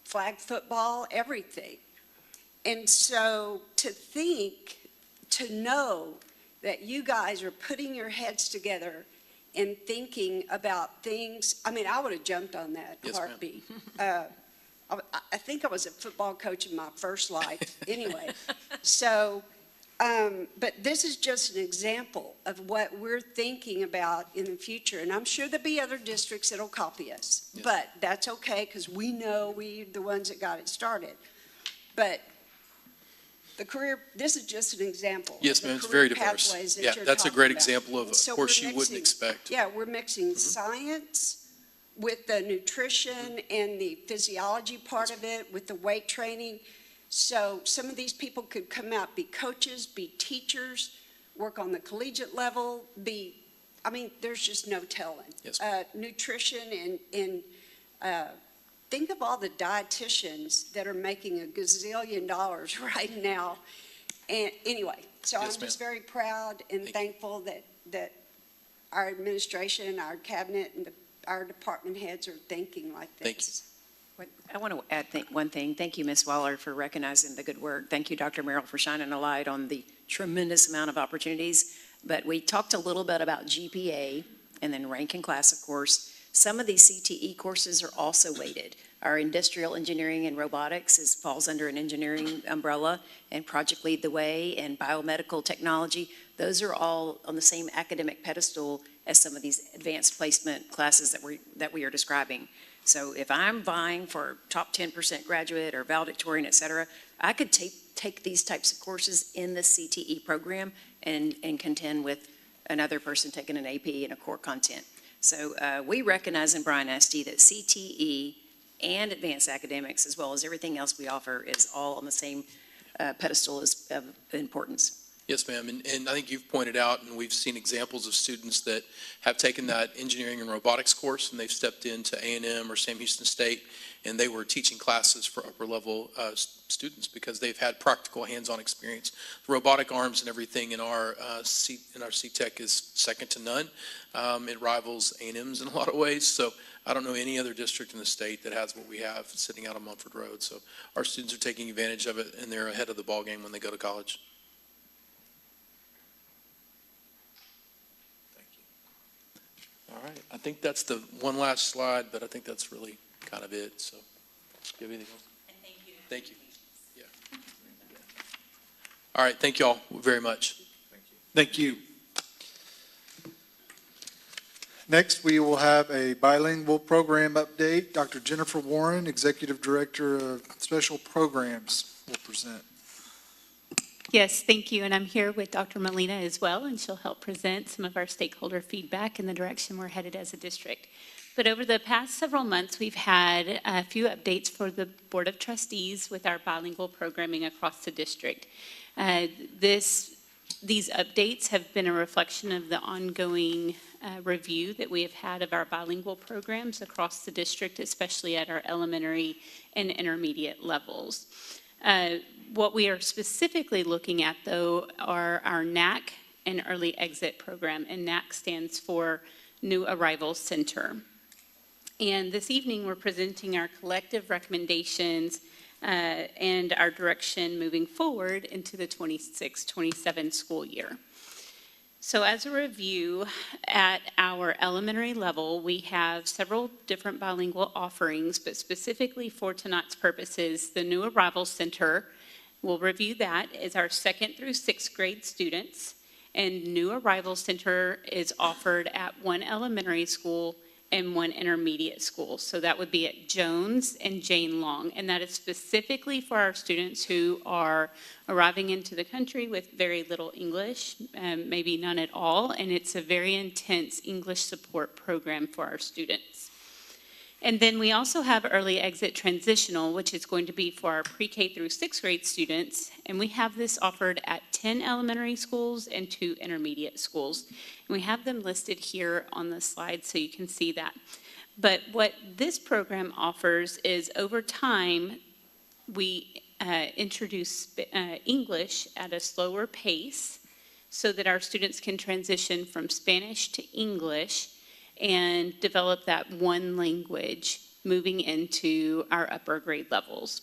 flag football, everything. And so to know that you guys are putting your heads together and thinking about things, I mean, I would have jumped on that Yes, ma'am. heartbeat. I think I was a football coach in my first life anyway. So, but this is just an example of what we're thinking about in the future. And I'm sure there'll be other districts that'll copy us, Yes. but that's okay, because we know we're the ones that got it started. But the career, this is just an example. Yes, of the ma'am, it's career very diverse. pathways that Yeah, you're that's a talking great about. example of And so a course we're you wouldn't mixing- expect. Yeah, we're mixing science with the nutrition and the physiology part of it, with the weight training. So some of these people could come out, be coaches, be teachers, work on the collegiate level, I mean, there's just no telling. Yes. Nutrition and think of all the dietitians that are making $1 gazillion right now. And anyway, so Yes, I'm just ma'am. very proud and thankful that our administration, our cabinet, and our department heads are thinking like this. Thank you. I want to add one thing. Thank you, Ms. Waller, for recognizing the good work. Thank you, Dr. Merrill, for shining a light on the tremendous amount of opportunities. But we talked a little bit about GPA and then rank and class, of course. Some of these CTE courses are also weighted. Our industrial engineering and robotics falls under an engineering umbrella, and Project Lead the Way and biomedical technology. Those are all on the same academic pedestal as some of these advanced placement classes that we are describing. So if I'm vying for top 10% graduate or valedictorian, et cetera, I could take these types of courses in the CTE program and contend with another person taking an AP and a core content. So we recognize in Bryan ISD that CTE and advanced academics, as well as everything else we offer, is all on the same pedestal of importance. Yes, ma'am, and I think you've pointed out, and we've seen examples of students that have taken that engineering and robotics course, and they've stepped into A&M or Sam Houston State, and they were teaching classes for upper-level students because they've had practical hands-on experience. Robotic arms and everything in our C-Tech is second to none. It rivals A&M's in a lot of ways, so I don't know any other district in the state that has what we have sitting out on Mumford Road. So our students are taking advantage of it, and they're ahead of the ballgame when they go to college. All right, I think that's the one last slide, but I think that's really kind of it, so. Do you have anything else? And thank you. Thank you. Yeah. All right, thank you all very much. Thank you. Next, we will have a bilingual program update. Dr. Jennifer Warren, Executive Director of Special Programs, will present. Yes, thank you. And I'm here with Dr. Molina as well, and she'll help present some of our stakeholder feedback in the direction we're headed as a district. But over the past several months, we've had a few updates for the Board of Trustees with our bilingual programming across the district. These updates have been a reflection of the ongoing review that we have had of our bilingual programs across the district, especially at our elementary and intermediate levels. What we are specifically looking at, though, are our NAC and Early Exit Program, and NAC stands for New Arrival Center. And this evening, we're presenting our collective recommendations and our direction moving forward into the 26-27 school year. So as a review, at our elementary level, we have several different bilingual offerings, but specifically for tonight's purposes, the New Arrival Center, we'll review that, is our 2nd through 6th grade students. And New Arrival Center is offered at one elementary school and one intermediate school. So that would be at Jones and Jane Long. And that is specifically for our students who are arriving into the country with very little English, maybe none at all. And it's a very intense English support program for our students. And then we also have early exit transitional, which is going to be for our pre-K through 6th grade students. And we have this offered at 10 elementary schools and 2 intermediate schools. And we have them listed here on the slide so you can see that. But what this program offers is over time, we introduce English at a slower pace so that our students can transition from Spanish to English and develop that one language moving into our upper grade levels.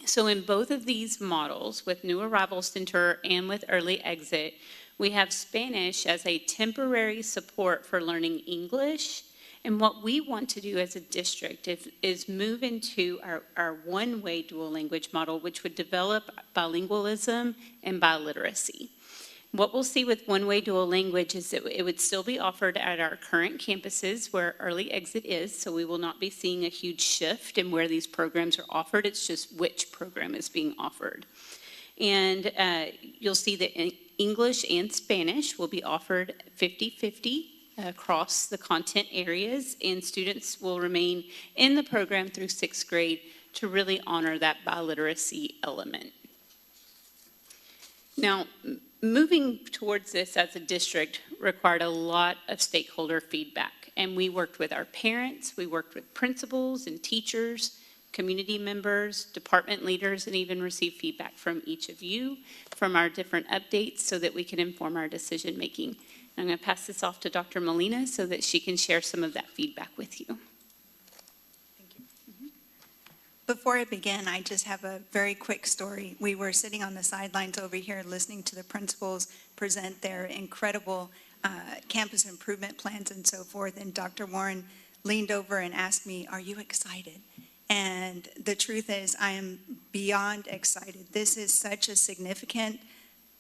So in both of these models, with New Arrival Center and with Early Exit, we have Spanish as a temporary support for learning English. And what we want to do as a district is move into our one-way dual language model, which would develop bilingualism and biliteracy. What we'll see with one-way dual language is that it would still be offered at our current campuses where Early Exit is, so we will not be seeing a huge shift in where these programs are offered. It's just which program is being offered. And you'll see that English and Spanish will be offered 50-50 across the content areas, and students will remain in the program through 6th grade to really honor that biliteracy element. Now, moving towards this as a district required a lot of stakeholder feedback, and we worked with our parents, we worked with principals and teachers, community members, department leaders, and even received feedback from each of you from our different updates so that we can inform our decision making. I'm going to pass this off to Dr. Molina so that she can share some of that feedback with you. Before I begin, I just have a very quick story. We were sitting on the sidelines over here listening to the principals present their incredible campus improvement plans and so forth, and Dr. Warren leaned over and asked me, "Are you excited?" And the truth is, I am beyond excited. This is such a significant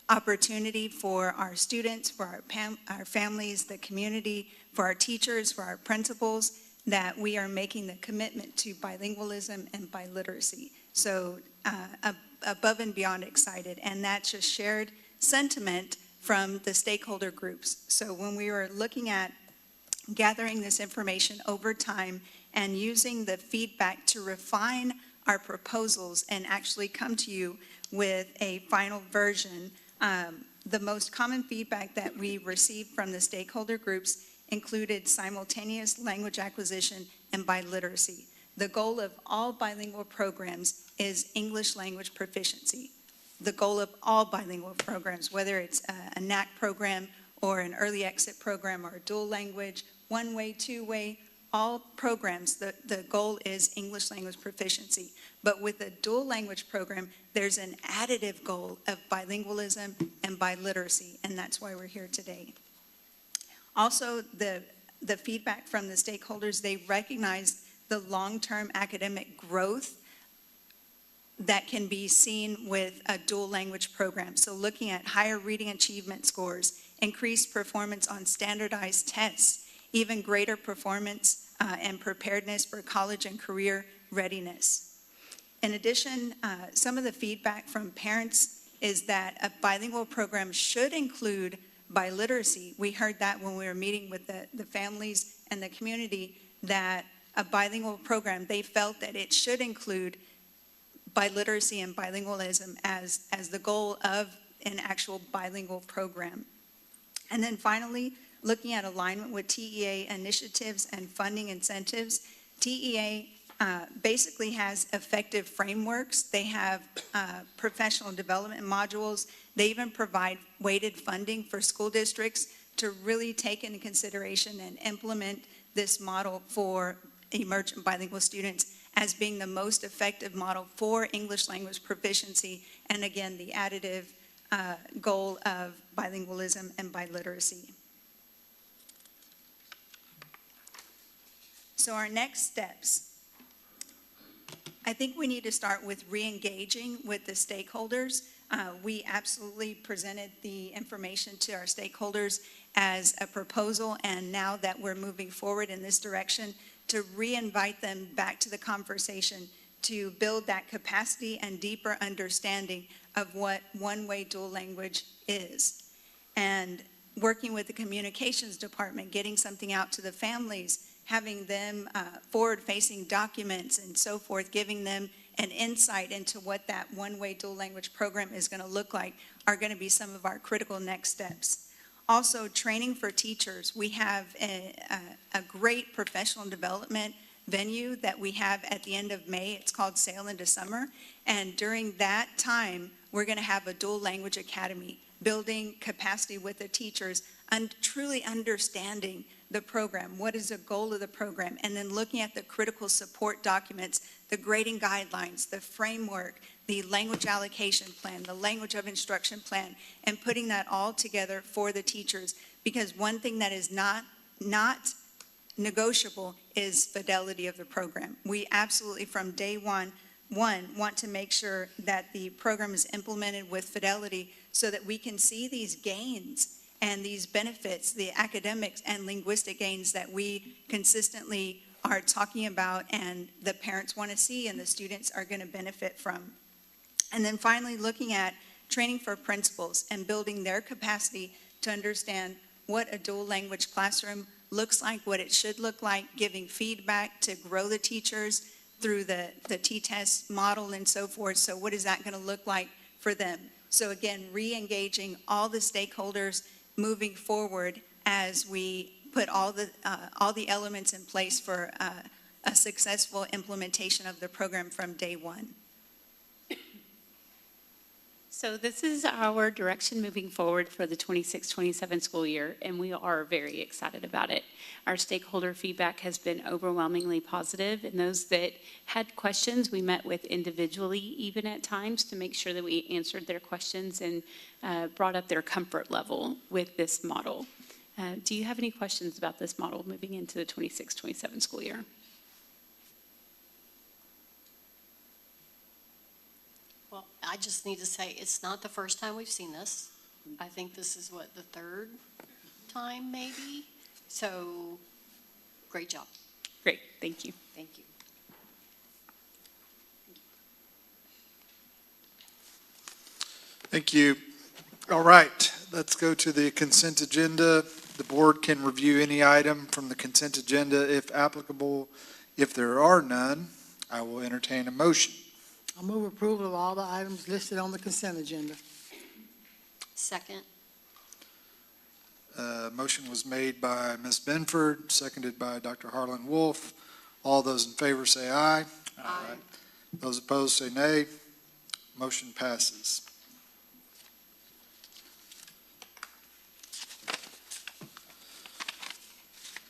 opportunity for our students, for our families, the community, for our teachers, for our principals, that we are making the commitment to bilingualism and biliteracy. So above and beyond excited, and that's just shared sentiment from the stakeholder groups. So when we were looking at gathering this information over time and using the feedback to refine our proposals and actually come to you with a final version, the most common feedback that we received from the stakeholder groups included simultaneous language acquisition and biliteracy. The goal of all bilingual programs is English language proficiency. The goal of all bilingual programs, whether it's a NAC program or an early exit program or a dual language, one-way, two-way, all programs, the goal is English language proficiency. But with a dual language program, there's an additive goal of bilingualism and biliteracy, and that's why we're here today. Also, the feedback from the stakeholders, they recognize the long-term academic growth that can be seen with a dual language program. So looking at higher reading achievement scores, increased performance on standardized tests, even greater performance and preparedness for college and career readiness. In addition, some of the feedback from parents is that a bilingual program should include biliteracy. We heard that when we were meeting with the families and the community, that a bilingual program, they felt that it should include biliteracy and bilingualism as the goal of an actual bilingual program. And then finally, looking at alignment with TEA initiatives and funding incentives, TEA basically has effective frameworks. They have professional development modules. They even provide weighted funding for school districts to really take into consideration and implement this model for emergent bilingual students as being the most effective model for English language proficiency, and again, the additive goal of bilingualism and biliteracy. So our next steps, I think we need to start with re-engaging with the stakeholders. We absolutely presented the information to our stakeholders as a proposal, and now that we're moving forward in this direction, to re-invite them back to the conversation to build that capacity and deeper understanding of what one-way dual language is. And working with the communications department, getting something out to the families, having them forward-facing documents and so forth, giving them an insight into what that one-way dual language program is going to look like, are going to be some of our critical next steps. Also, training for teachers. We have a great professional development venue that we have at the end of May. It's called Sail into Summer. And during that time, we're going to have a dual language academy, building capacity with the teachers and truly understanding the program. What is the goal of the program? And then looking at the critical support documents, the grading guidelines, the framework, the language allocation plan, the language of instruction plan, and putting that all together for the teachers. Because one thing that is not negotiable is fidelity of the program. We absolutely, from day one, want to make sure that the program is implemented with fidelity so that we can see these gains and these benefits, the academics and linguistic gains that we consistently are talking about and the parents want to see and the students are going to benefit from. And then finally, looking at training for principals and building their capacity to understand what a dual language classroom looks like, what it should look like, giving feedback to grow the teachers through the T-test model and so forth. So what is that going to look like for them? So again, re-engaging all the stakeholders moving forward as we put all the elements in place for a successful implementation of the program from day one. So this is our direction moving forward for the 26-27 school year, and we are very excited about it. Our stakeholder feedback has been overwhelmingly positive, and those that had questions, we met with individually even at times to make sure that we answered their questions and brought up their comfort level with this model. Do you have any questions about this model moving into the 26-27 school year? Well, I just need to say, it's not the first time we've seen this. I think this is what, the third time maybe? So, great job. Great, thank you. Thank you. Thank you. All right, let's go to the consent agenda. The board can review any item from the consent agenda if applicable. If there are none, I will entertain a motion. I move approval of all the items listed on the consent agenda. Second. Motion was made by Ms. Benford, seconded by Dr. Harlan Wolf. All those in favor say aye. Aye. Those opposed say nay. Motion passes.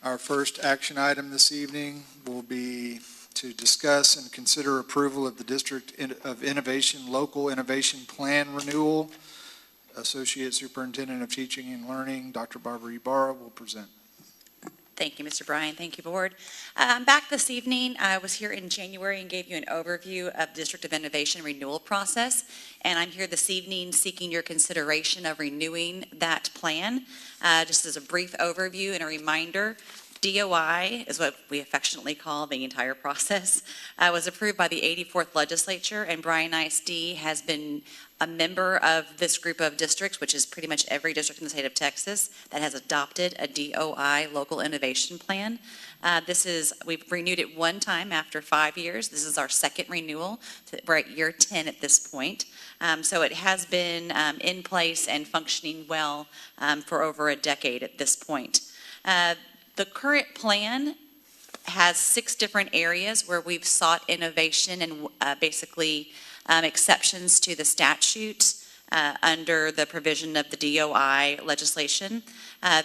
Our first action item this evening will be to discuss and consider approval of the District of Innovation Local Innovation Plan Renewal. Associate Superintendent of Teaching and Learning, Dr. Barbara Ibarra, will present. Thank you, Mr. Bryan. Thank you, Board. I'm back this evening. I was here in January and gave you an overview of District of Innovation renewal process, and I'm here this evening seeking your consideration of renewing that plan. Just as a brief overview and a reminder, DOI is what we affectionately call the entire process, was approved by the 84th Legislature, and Bryan ISD has been a member of this group of districts, which is pretty much every district in the state of Texas that has adopted a DOI local innovation plan. We've renewed it one time after 5 years. This is our second renewal. We're at year 10 at this point. So it has been in place and functioning well for over a decade at this point. The current plan has 6 different areas where we've sought innovation and basically exceptions to the statute under the provision of the DOI legislation.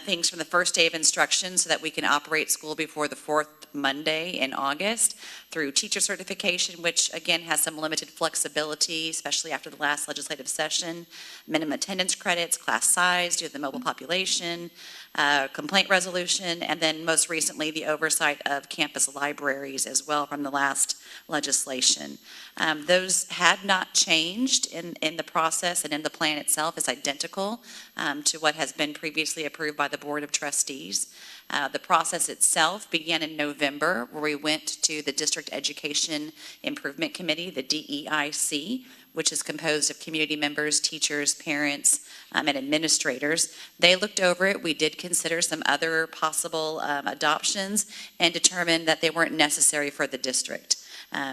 Things from the first day of instruction so that we can operate school before the 4th Monday in August, through teacher certification, which again has some limited flexibility, especially after the last legislative session, minimum attendance credits, class size due to the mobile population, complaint resolution, and then most recently the oversight of campus libraries as well from the last legislation. Those had not changed in the process, and in the plan itself is identical to what has been previously approved by the Board of Trustees. The process itself began in November, where we went to the District Education Improvement Committee, the DEIC, which is composed of community members, teachers, parents, and administrators. They looked over it. We did consider some other possible adoptions and determined that they weren't necessary for the district.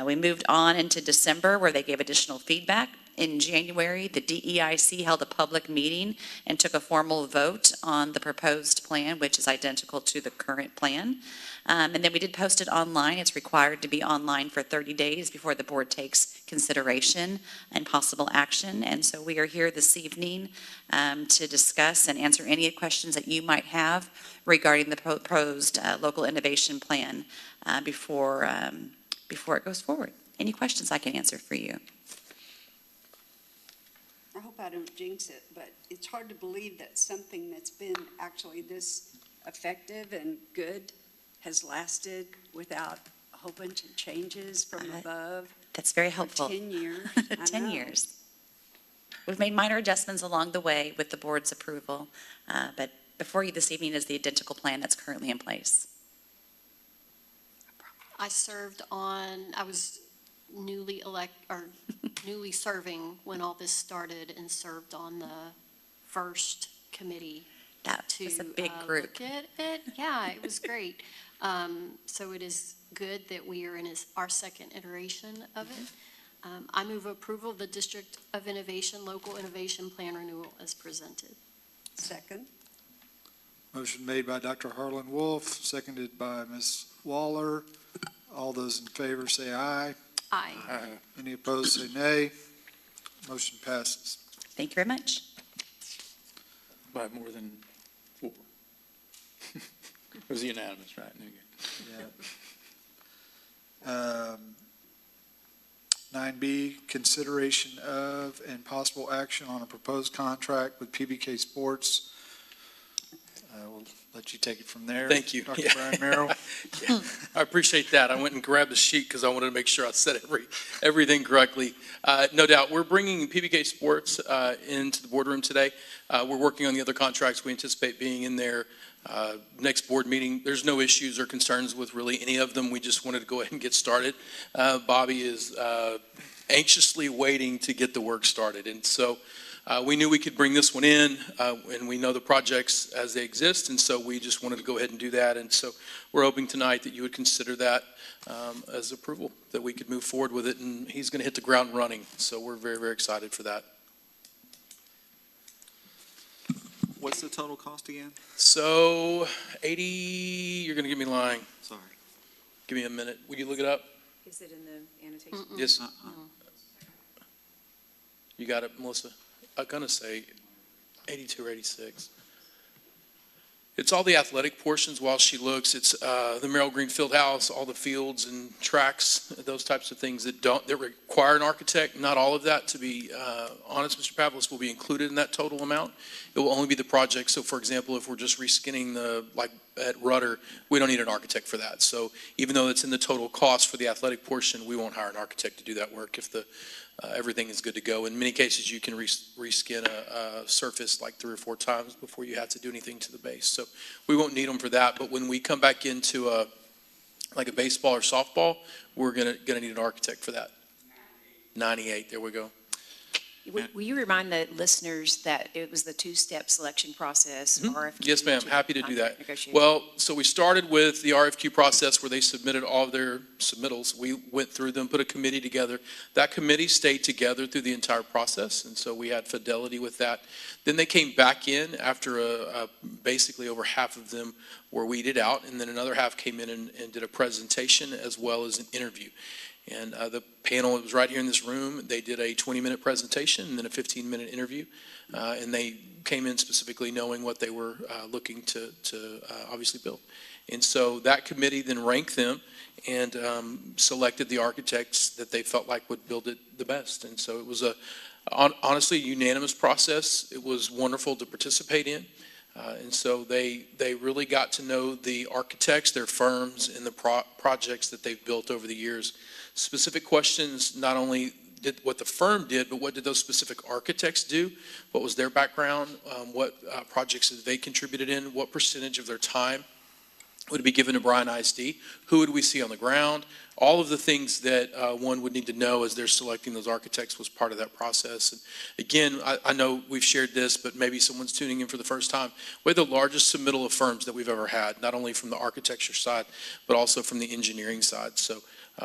We moved on into December, where they gave additional feedback. In January, the DEIC held a public meeting and took a formal vote on the proposed plan, which is identical to the current plan. And then we did post it online. It's required to be online for 30 days before the board takes consideration and possible action. And so we are here this evening to discuss and answer any questions that you might have regarding the proposed local innovation plan before it goes forward. Any questions I can answer for you? I hope I don't jinx it, but it's hard to believe that something that's been actually this effective and good has lasted without a whole bunch of changes from above. That's very helpful. For 10 years. 10 years. We've made minor adjustments along the way with the board's approval, but before you this evening is the identical plan that's currently in place. I was newly serving when all this started and served on the first committee. That was a big group. Look at it. Yeah, it was great. So it is good that we are in our second iteration of it. I move approval of the District of Innovation Local Innovation Plan Renewal as presented. Second. Motion made by Dr. Harlan Wolf, seconded by Ms. Waller. All those in favor say aye. Aye. Any opposed say nay. Motion passes. Thank you very much. By more than 4. It was unanimous, right? Yeah. 9B, consideration of and possible action on a proposed contract with PBK Sports. We'll let you take it from there. Thank you. Dr. Bryan Merrill. Yeah, I appreciate that. I went and grabbed a sheet because I wanted to make sure I said everything correctly. No doubt, we're bringing PBK Sports into the boardroom today. We're working on the other contracts. We anticipate being in there next board meeting. There's no issues or concerns with really any of them. We just wanted to go ahead and get started. Bobby is anxiously waiting to get the work started. And so we knew we could bring this one in, and we know the projects as they exist, and so we just wanted to go ahead and do that. And so we're hoping tonight that you would consider that as approval, that we could move forward with it, and he's going to hit the ground running. So we're very, very excited for that. What's the total cost again? So 80, you're going to get me lying. Sorry. Give me a minute. Will you look it up? Is it in the annotation? Yes. You got it, Melissa? I'm going to say 82 or 86. It's all the athletic portions while she looks. It's the Merrill Green Fieldhouse, all the fields and tracks, those types of things that require an architect. Not all of that, to be honest, Mr. Pavlis, will be included in that total amount. It will only be the project. So, for example, if we're just reskinning like at Rudder, we don't need an architect for that. So even though it's in the total cost for the athletic portion, we won't hire an architect to do that work if everything is good to go. In many cases, you can reskin a surface like 3 or 4 times before you have to do anything to the base. So we won't need them for that. But when we come back into like a baseball or softball, we're gonna need an architect for that. 98, there we go. Will you remind the listeners that it was the 2-step selection process? RFQ? Yes, ma'am. Happy to do that. Negotiation? Well, so we started with the RFQ process where they submitted all of their submittals. We went through them, put a committee together. That committee stayed together through the entire process, and so we had fidelity with that. Then they came back in after basically over half of them were weeded out, and then another half came in and did a presentation as well as an interview. And the panel was right here in this room. They did a 20-minute presentation and then a 15-minute interview. And they came in specifically knowing what they were looking to obviously build. And so that committee then ranked them and selected the architects that they felt like would build it the best. And so it was honestly a unanimous process. It was wonderful to participate in. And so they really got to know the architects, their firms, and the projects that they've built over the years. Specific questions, not only did what the firm did, but what did those specific architects do? What was their background? What projects did they contributed in? What percentage of their time would be given to Bryan ISD? Who would we see on the ground? All of the things that one would need to know as they're selecting those architects was part of that process. And again, I know we've shared this, but maybe someone's tuning in for the first time. We had the largest submittal of firms that we've ever had, not only from the architecture side, but also from the engineering side. So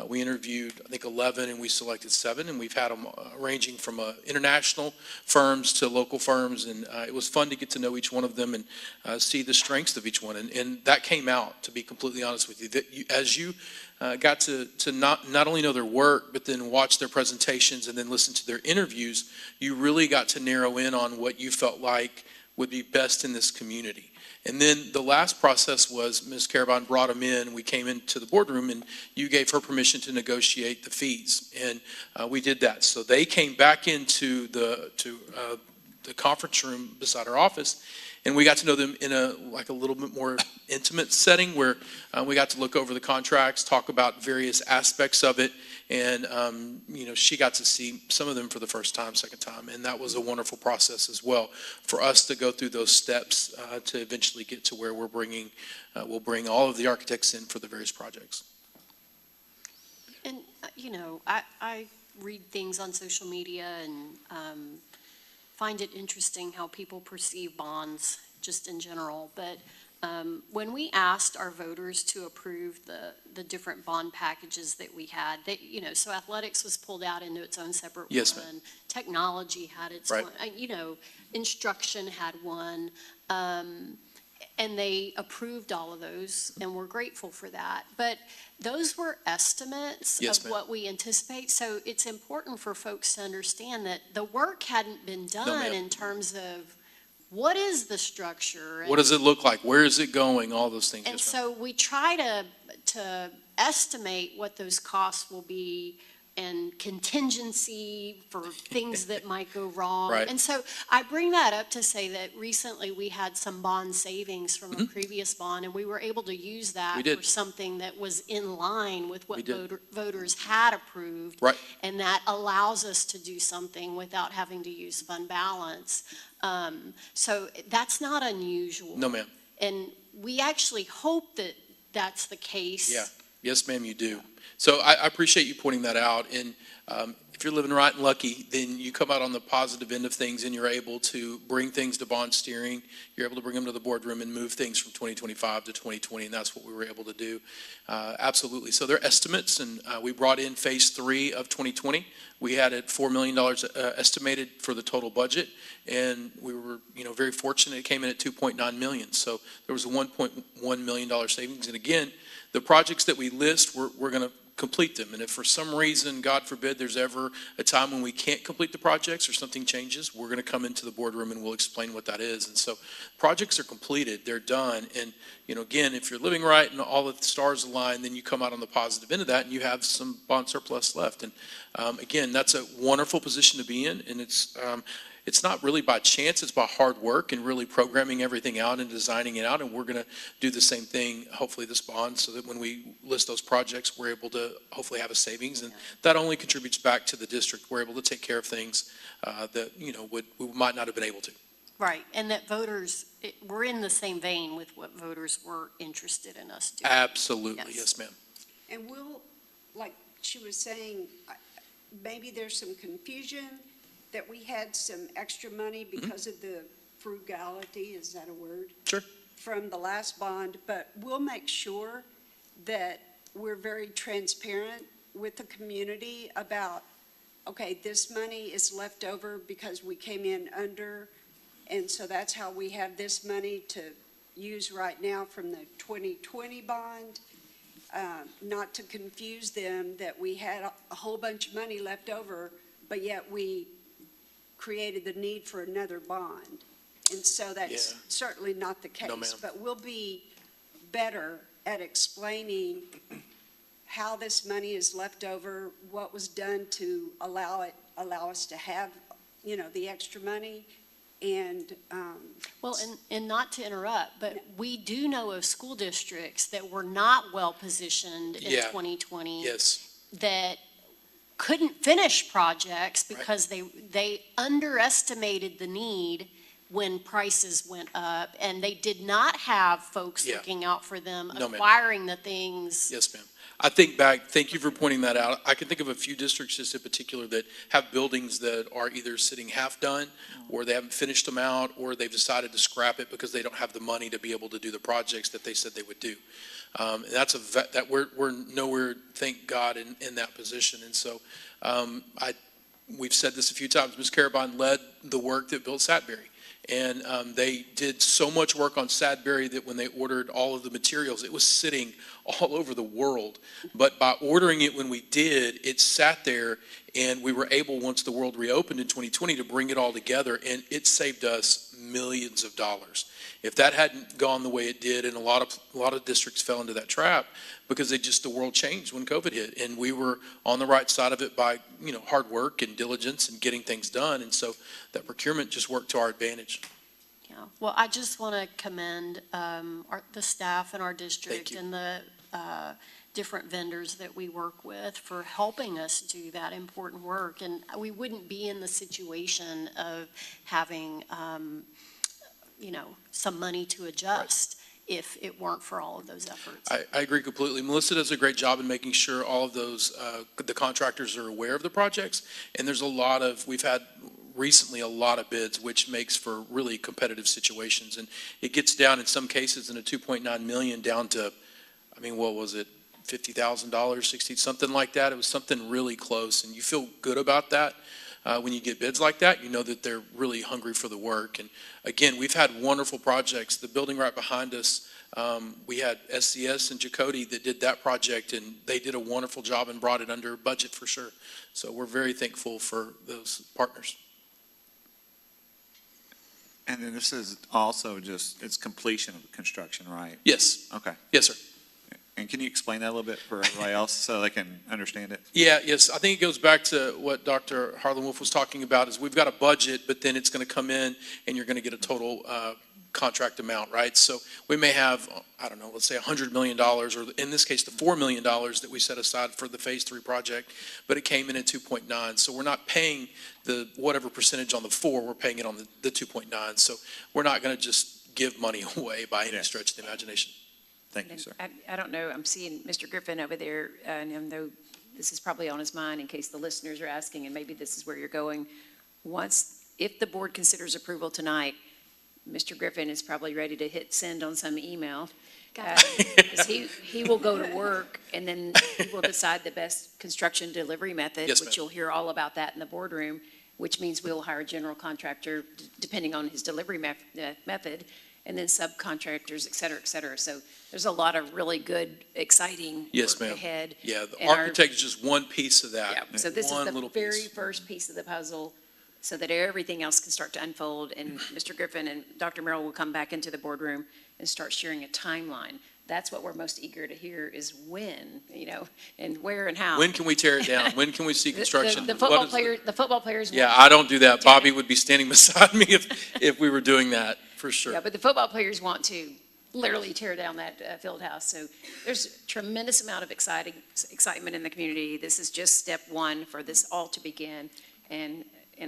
we interviewed, I think, 11, and we selected 7, and we've had them ranging from international firms to local firms, and it was fun to get to know each one of them and see the strengths of each one. And that came out, to be completely honest with you, that as you got to not only know their work, but then watch their presentations and then listen to their interviews, you really got to narrow in on what you felt like would be best in this community. And then the last process was Ms. Carabon brought them in. We came into the boardroom, and you gave her permission to negotiate the fees, and we did that. So they came back into the conference room beside our office, and we got to know them in a little bit more intimate setting where we got to look over the contracts, talk about various aspects of it, and she got to see some of them for the first time, second time, and that was a wonderful process as well for us to go through those steps to eventually get to where we'll bring all of the architects in for the various projects. And, I read things on social media and find it interesting how people perceive bonds just in general. But when we asked our voters to approve the different bond packages that we had, so athletics was pulled out into its own separate Yes, one. ma'am. Technology had its Right. one. Instruction had one. And they approved all of those, and we're grateful for that. But those were estimates Yes, of ma'am. what we anticipate. So it's important for folks to understand that the work hadn't been done ma'am. in terms of what is the structure. What does it look like? Where is it going? All those things. And Yes, ma'am. so we try to estimate what those costs will be and contingency for things that might go wrong. Right. And so I bring that up to say that recently we had some bond savings from a previous bond, and we were able to use We that did. for something that was in line with We what did. voters had approved. Right. And that allows us to do something without having to use fund balance. So that's not unusual. No, ma'am. And we actually hope that that's the case. Yeah. Yes, ma'am, you do. So I appreciate you pointing that out. And if you're living right and lucky, then you come out on the positive end of things and you're able to bring things to bond steering. You're able to bring them to the boardroom and move things from 2025 to 2020, and that's what we were able to do. Absolutely. So they're estimates, and we brought in phase 3 of 2020. We had it $4 million estimated for the total budget, and we were very fortunate. It came in at $2.9 million. So there was a $1.1 million savings. And again, the projects that we list, we're going to complete them. And if for some reason, God forbid, there's ever a time when we can't complete the projects or something changes, we're going to come into the boardroom and we'll explain what that is. And so projects are completed, they're done. And, again, if you're living right and all the stars align, then you come out on the positive end of that and you have some bond surplus left. And again, that's a wonderful position to be in. And it's not really by chance, it's by hard work and really programming everything out and designing it out. And we're going to do the same thing, hopefully this bond, so that when we list those projects, we're able to hopefully have a savings. And that only contributes back to the district. We're able to take care of things that, we might not have been able to. Right, and that voters, we're in the same vein with what voters were interested in us doing. Absolutely, yes, ma'am. And we'll, like she was saying, maybe there's some confusion that we had some extra money because of the frugality, is that a word? Sure. From the last bond, but we'll make sure that we're very transparent with the community about, okay, this money is left over because we came in under, and so that's how we have this money to use right now from the 2020 bond. Not to confuse them that we had a whole bunch of money left over, but yet we created the need for another bond. And so that's certainly not the case. No, ma'am. But we'll be better at explaining how this money is left over, what was done to allow us to have, the extra money. And, Well, and not to interrupt, but we do know of school districts that were not well-positioned in Yeah. 2020. Yes. That couldn't finish projects because they underestimated the need when prices went up, and they did not have folks Yeah. looking out for them, No, ma'am. acquiring the things. Yes, ma'am. I think back, thank you for pointing that out. I can think of a few districts just in particular that have buildings that are either sitting half done, or they haven't finished them out, or they've decided to scrap it because they don't have the money to be able to do the projects that they said they would do. And that's that we're nowhere, thank God, in that position. And so we've said this a few times. Ms. Carabine led the work that built Sadbury. And they did so much work on Sadbury that when they ordered all of the materials, it was sitting all over the world. But by ordering it when we did, it sat there, and we were able, once the world reopened in 2020, to bring it all together, and it saved us millions of dollars. If that hadn't gone the way it did, and a lot of districts fell into that trap because the world changed when COVID hit, and we were on the right side of it by hard work and diligence and getting things done, and so that procurement just worked to our advantage. Yeah. Well, I just want to commend the staff in our district and the different vendors that we work with for helping us do that important work, and we wouldn't be in the situation of having some money to adjust if it weren't for all of those efforts. I agree completely. Melissa does a great job in making sure all of those, the contractors are aware of the projects, and we've had recently a lot of bids, which makes for really competitive situations, and it gets down in some cases in a $2.9 million down to, what was it, $50,000, 60, something like that. It was something really close, and you feel good about that. When you get bids like that, you know that they're really hungry for the work. And again, we've had wonderful projects. The building right behind us, we had SCS and Jacody that did that project, and they did a wonderful job and brought it under budget for sure. So we're very thankful for those partners. And then this is also it's completion of the construction, right? Yes. Okay. Yes, sir. And can you explain that a little bit for everybody else so they can understand it? Yes. I think it goes back to what Dr. Harlan Wolf was talking about, is we've got a budget, but then it's going to come in and you're going to get a total contract amount, right? So we may have, let's say $100 million, or in this case, the $4 million that we set aside for the Phase 3 project, but it came in at 2.9. So we're not paying the whatever percentage on the 4, we're paying it on the 2.9. So we're not going to just give money away by any stretch of the imagination. Thank you, sir. I don't know, I'm seeing Mr. Griffin over there, and I know this is probably on his mind in case the listeners are asking, and maybe this is where you're going. If the board considers approval tonight, Mr. Griffin is probably ready to hit send on some email. Because he will go to work, and then he will decide the best construction delivery method, which you'll hear all about that in the boardroom, which means we'll hire a general contractor depending on his delivery method, and then subcontractors, et cetera, et cetera. So there's a lot of really good, exciting work ahead. Yeah, the architect is just one piece of that. Yeah, so this is the very first piece of the puzzle, so that everything else can start to unfold, and Mr. Griffin and Dr. Merrill will come back into the boardroom and start sharing a timeline. That's what we're most eager to hear, is when, and where and how. When can we tear it down? When can we see construction? The football players. Yeah, I don't do that. Bobby would be standing beside me if we were doing that, for sure. Yeah, but the football players want to literally tear down that field house. So there's a tremendous amount of excitement in the community. This is just step one for this all to begin. And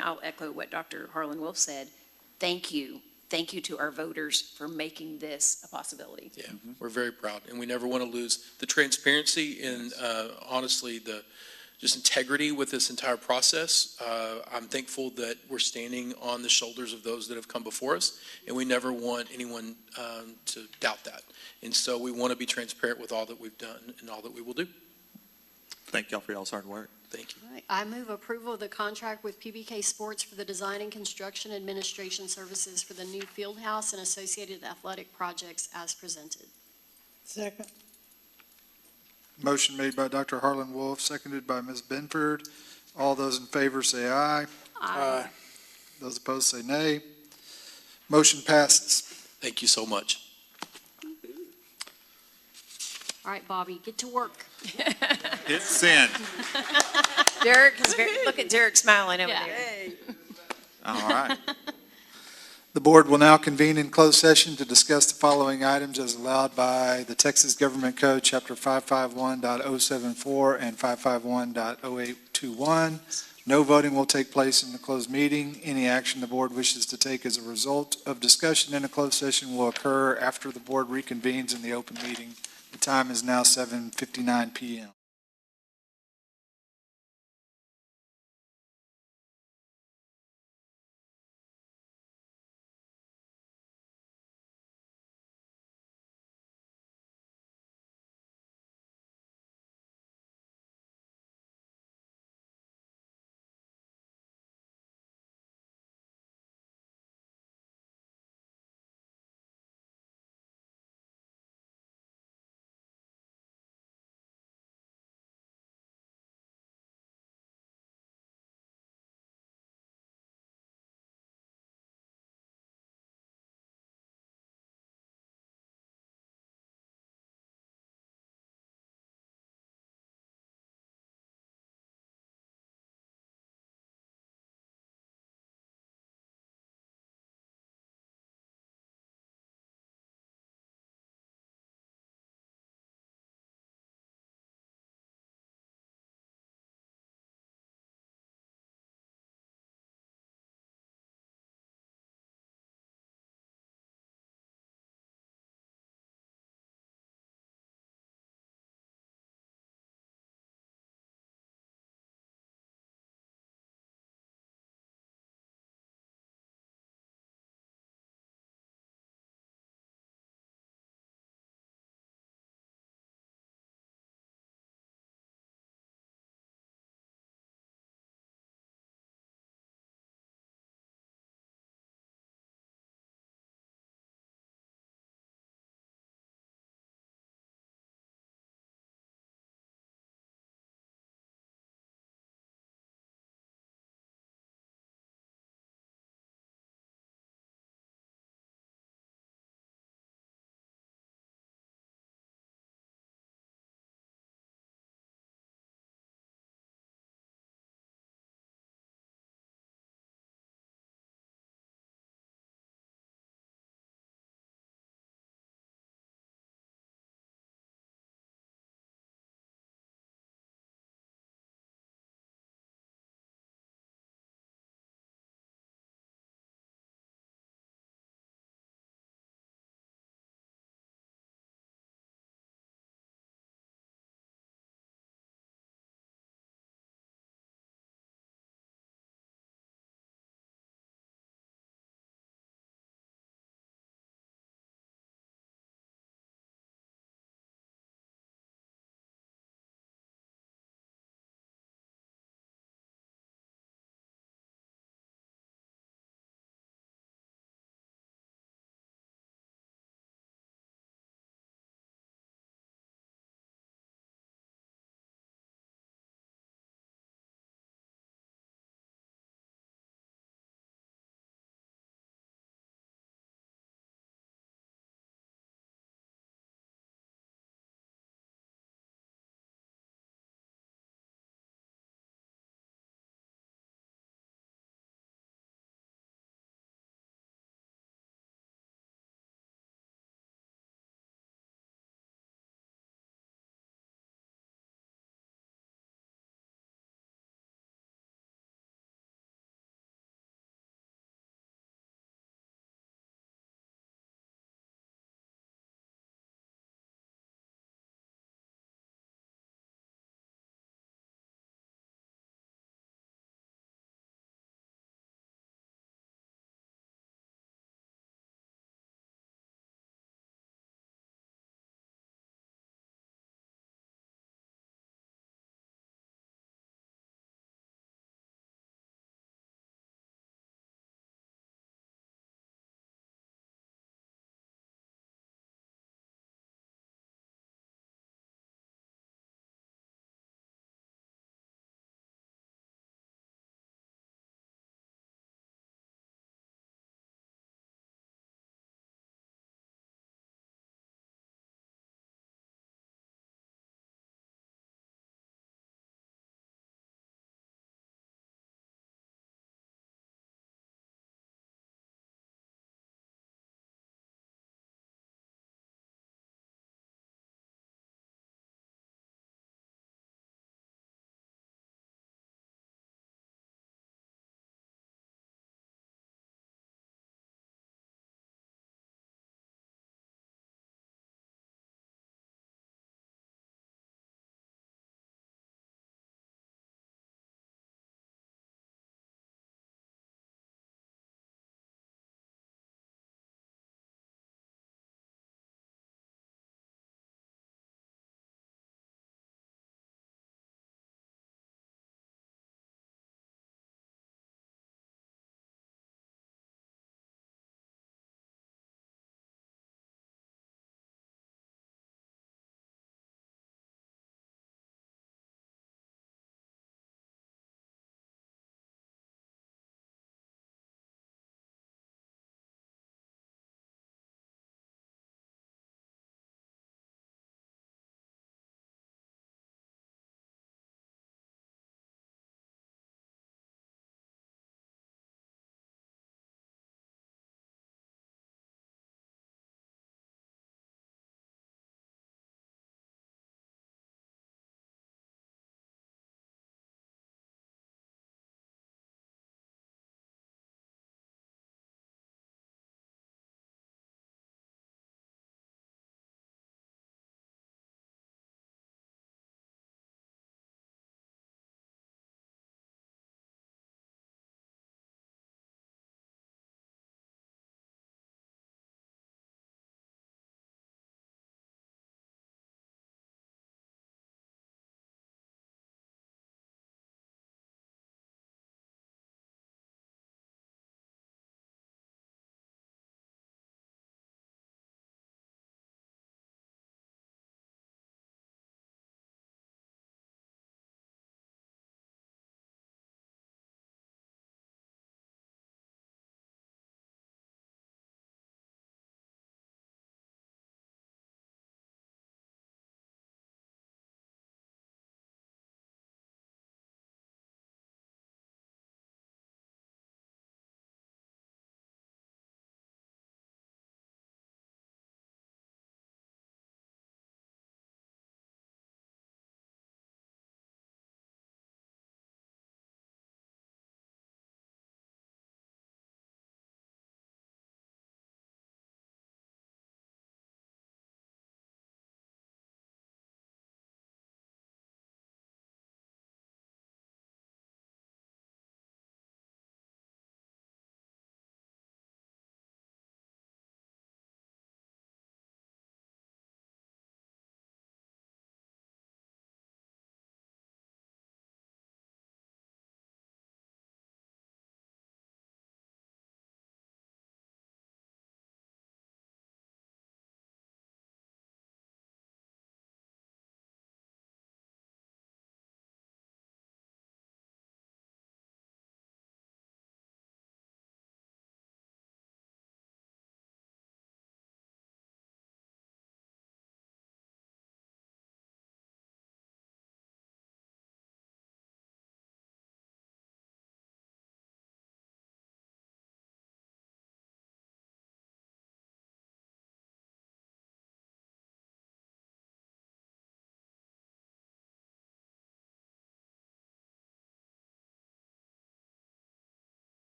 I'll echo what Dr. Harlan Wolf said. Thank you. Thank you to our voters for making this a possibility. Yeah, we're very proud, and we never want to lose the transparency and honestly the just integrity with this entire process. I'm thankful that we're standing on the shoulders of those that have come before us, and we never want anyone to doubt that. And so we want to be transparent with all that we've done and all that we will do. Thank y'all for y'all's hard work. Thank you. All right. I move approval of the contract with PBK Sports for the design and construction administration services for the new field house and associated athletic projects as presented. Second. Motion made by Dr. Harlan Wolf, seconded by Ms. Benford. All those in favor say aye. Aye. Those opposed say nay. Motion passes. Thank you so much. All right, Bobby, get to work. Hit send. Derek is look at Derek smiling over Yeah. there. All right. The board will now convene in closed session to discuss the following items as allowed by the Texas Government Code, Chapter 551.074 and 551.0821. No voting will take place in the closed meeting. Any action the board wishes to take as a result of discussion in a closed session will occur after the board reconvenes in the open meeting. The time is now 7:59 PM.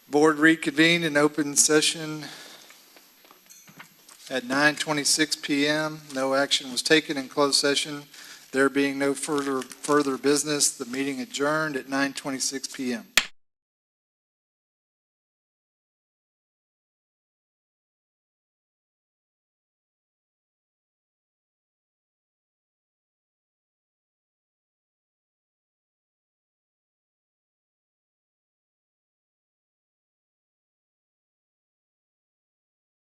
Board reconvened in open session at 9:26 PM. No action was taken in closed session. There being no further business, the meeting adjourned at 9:26 PM.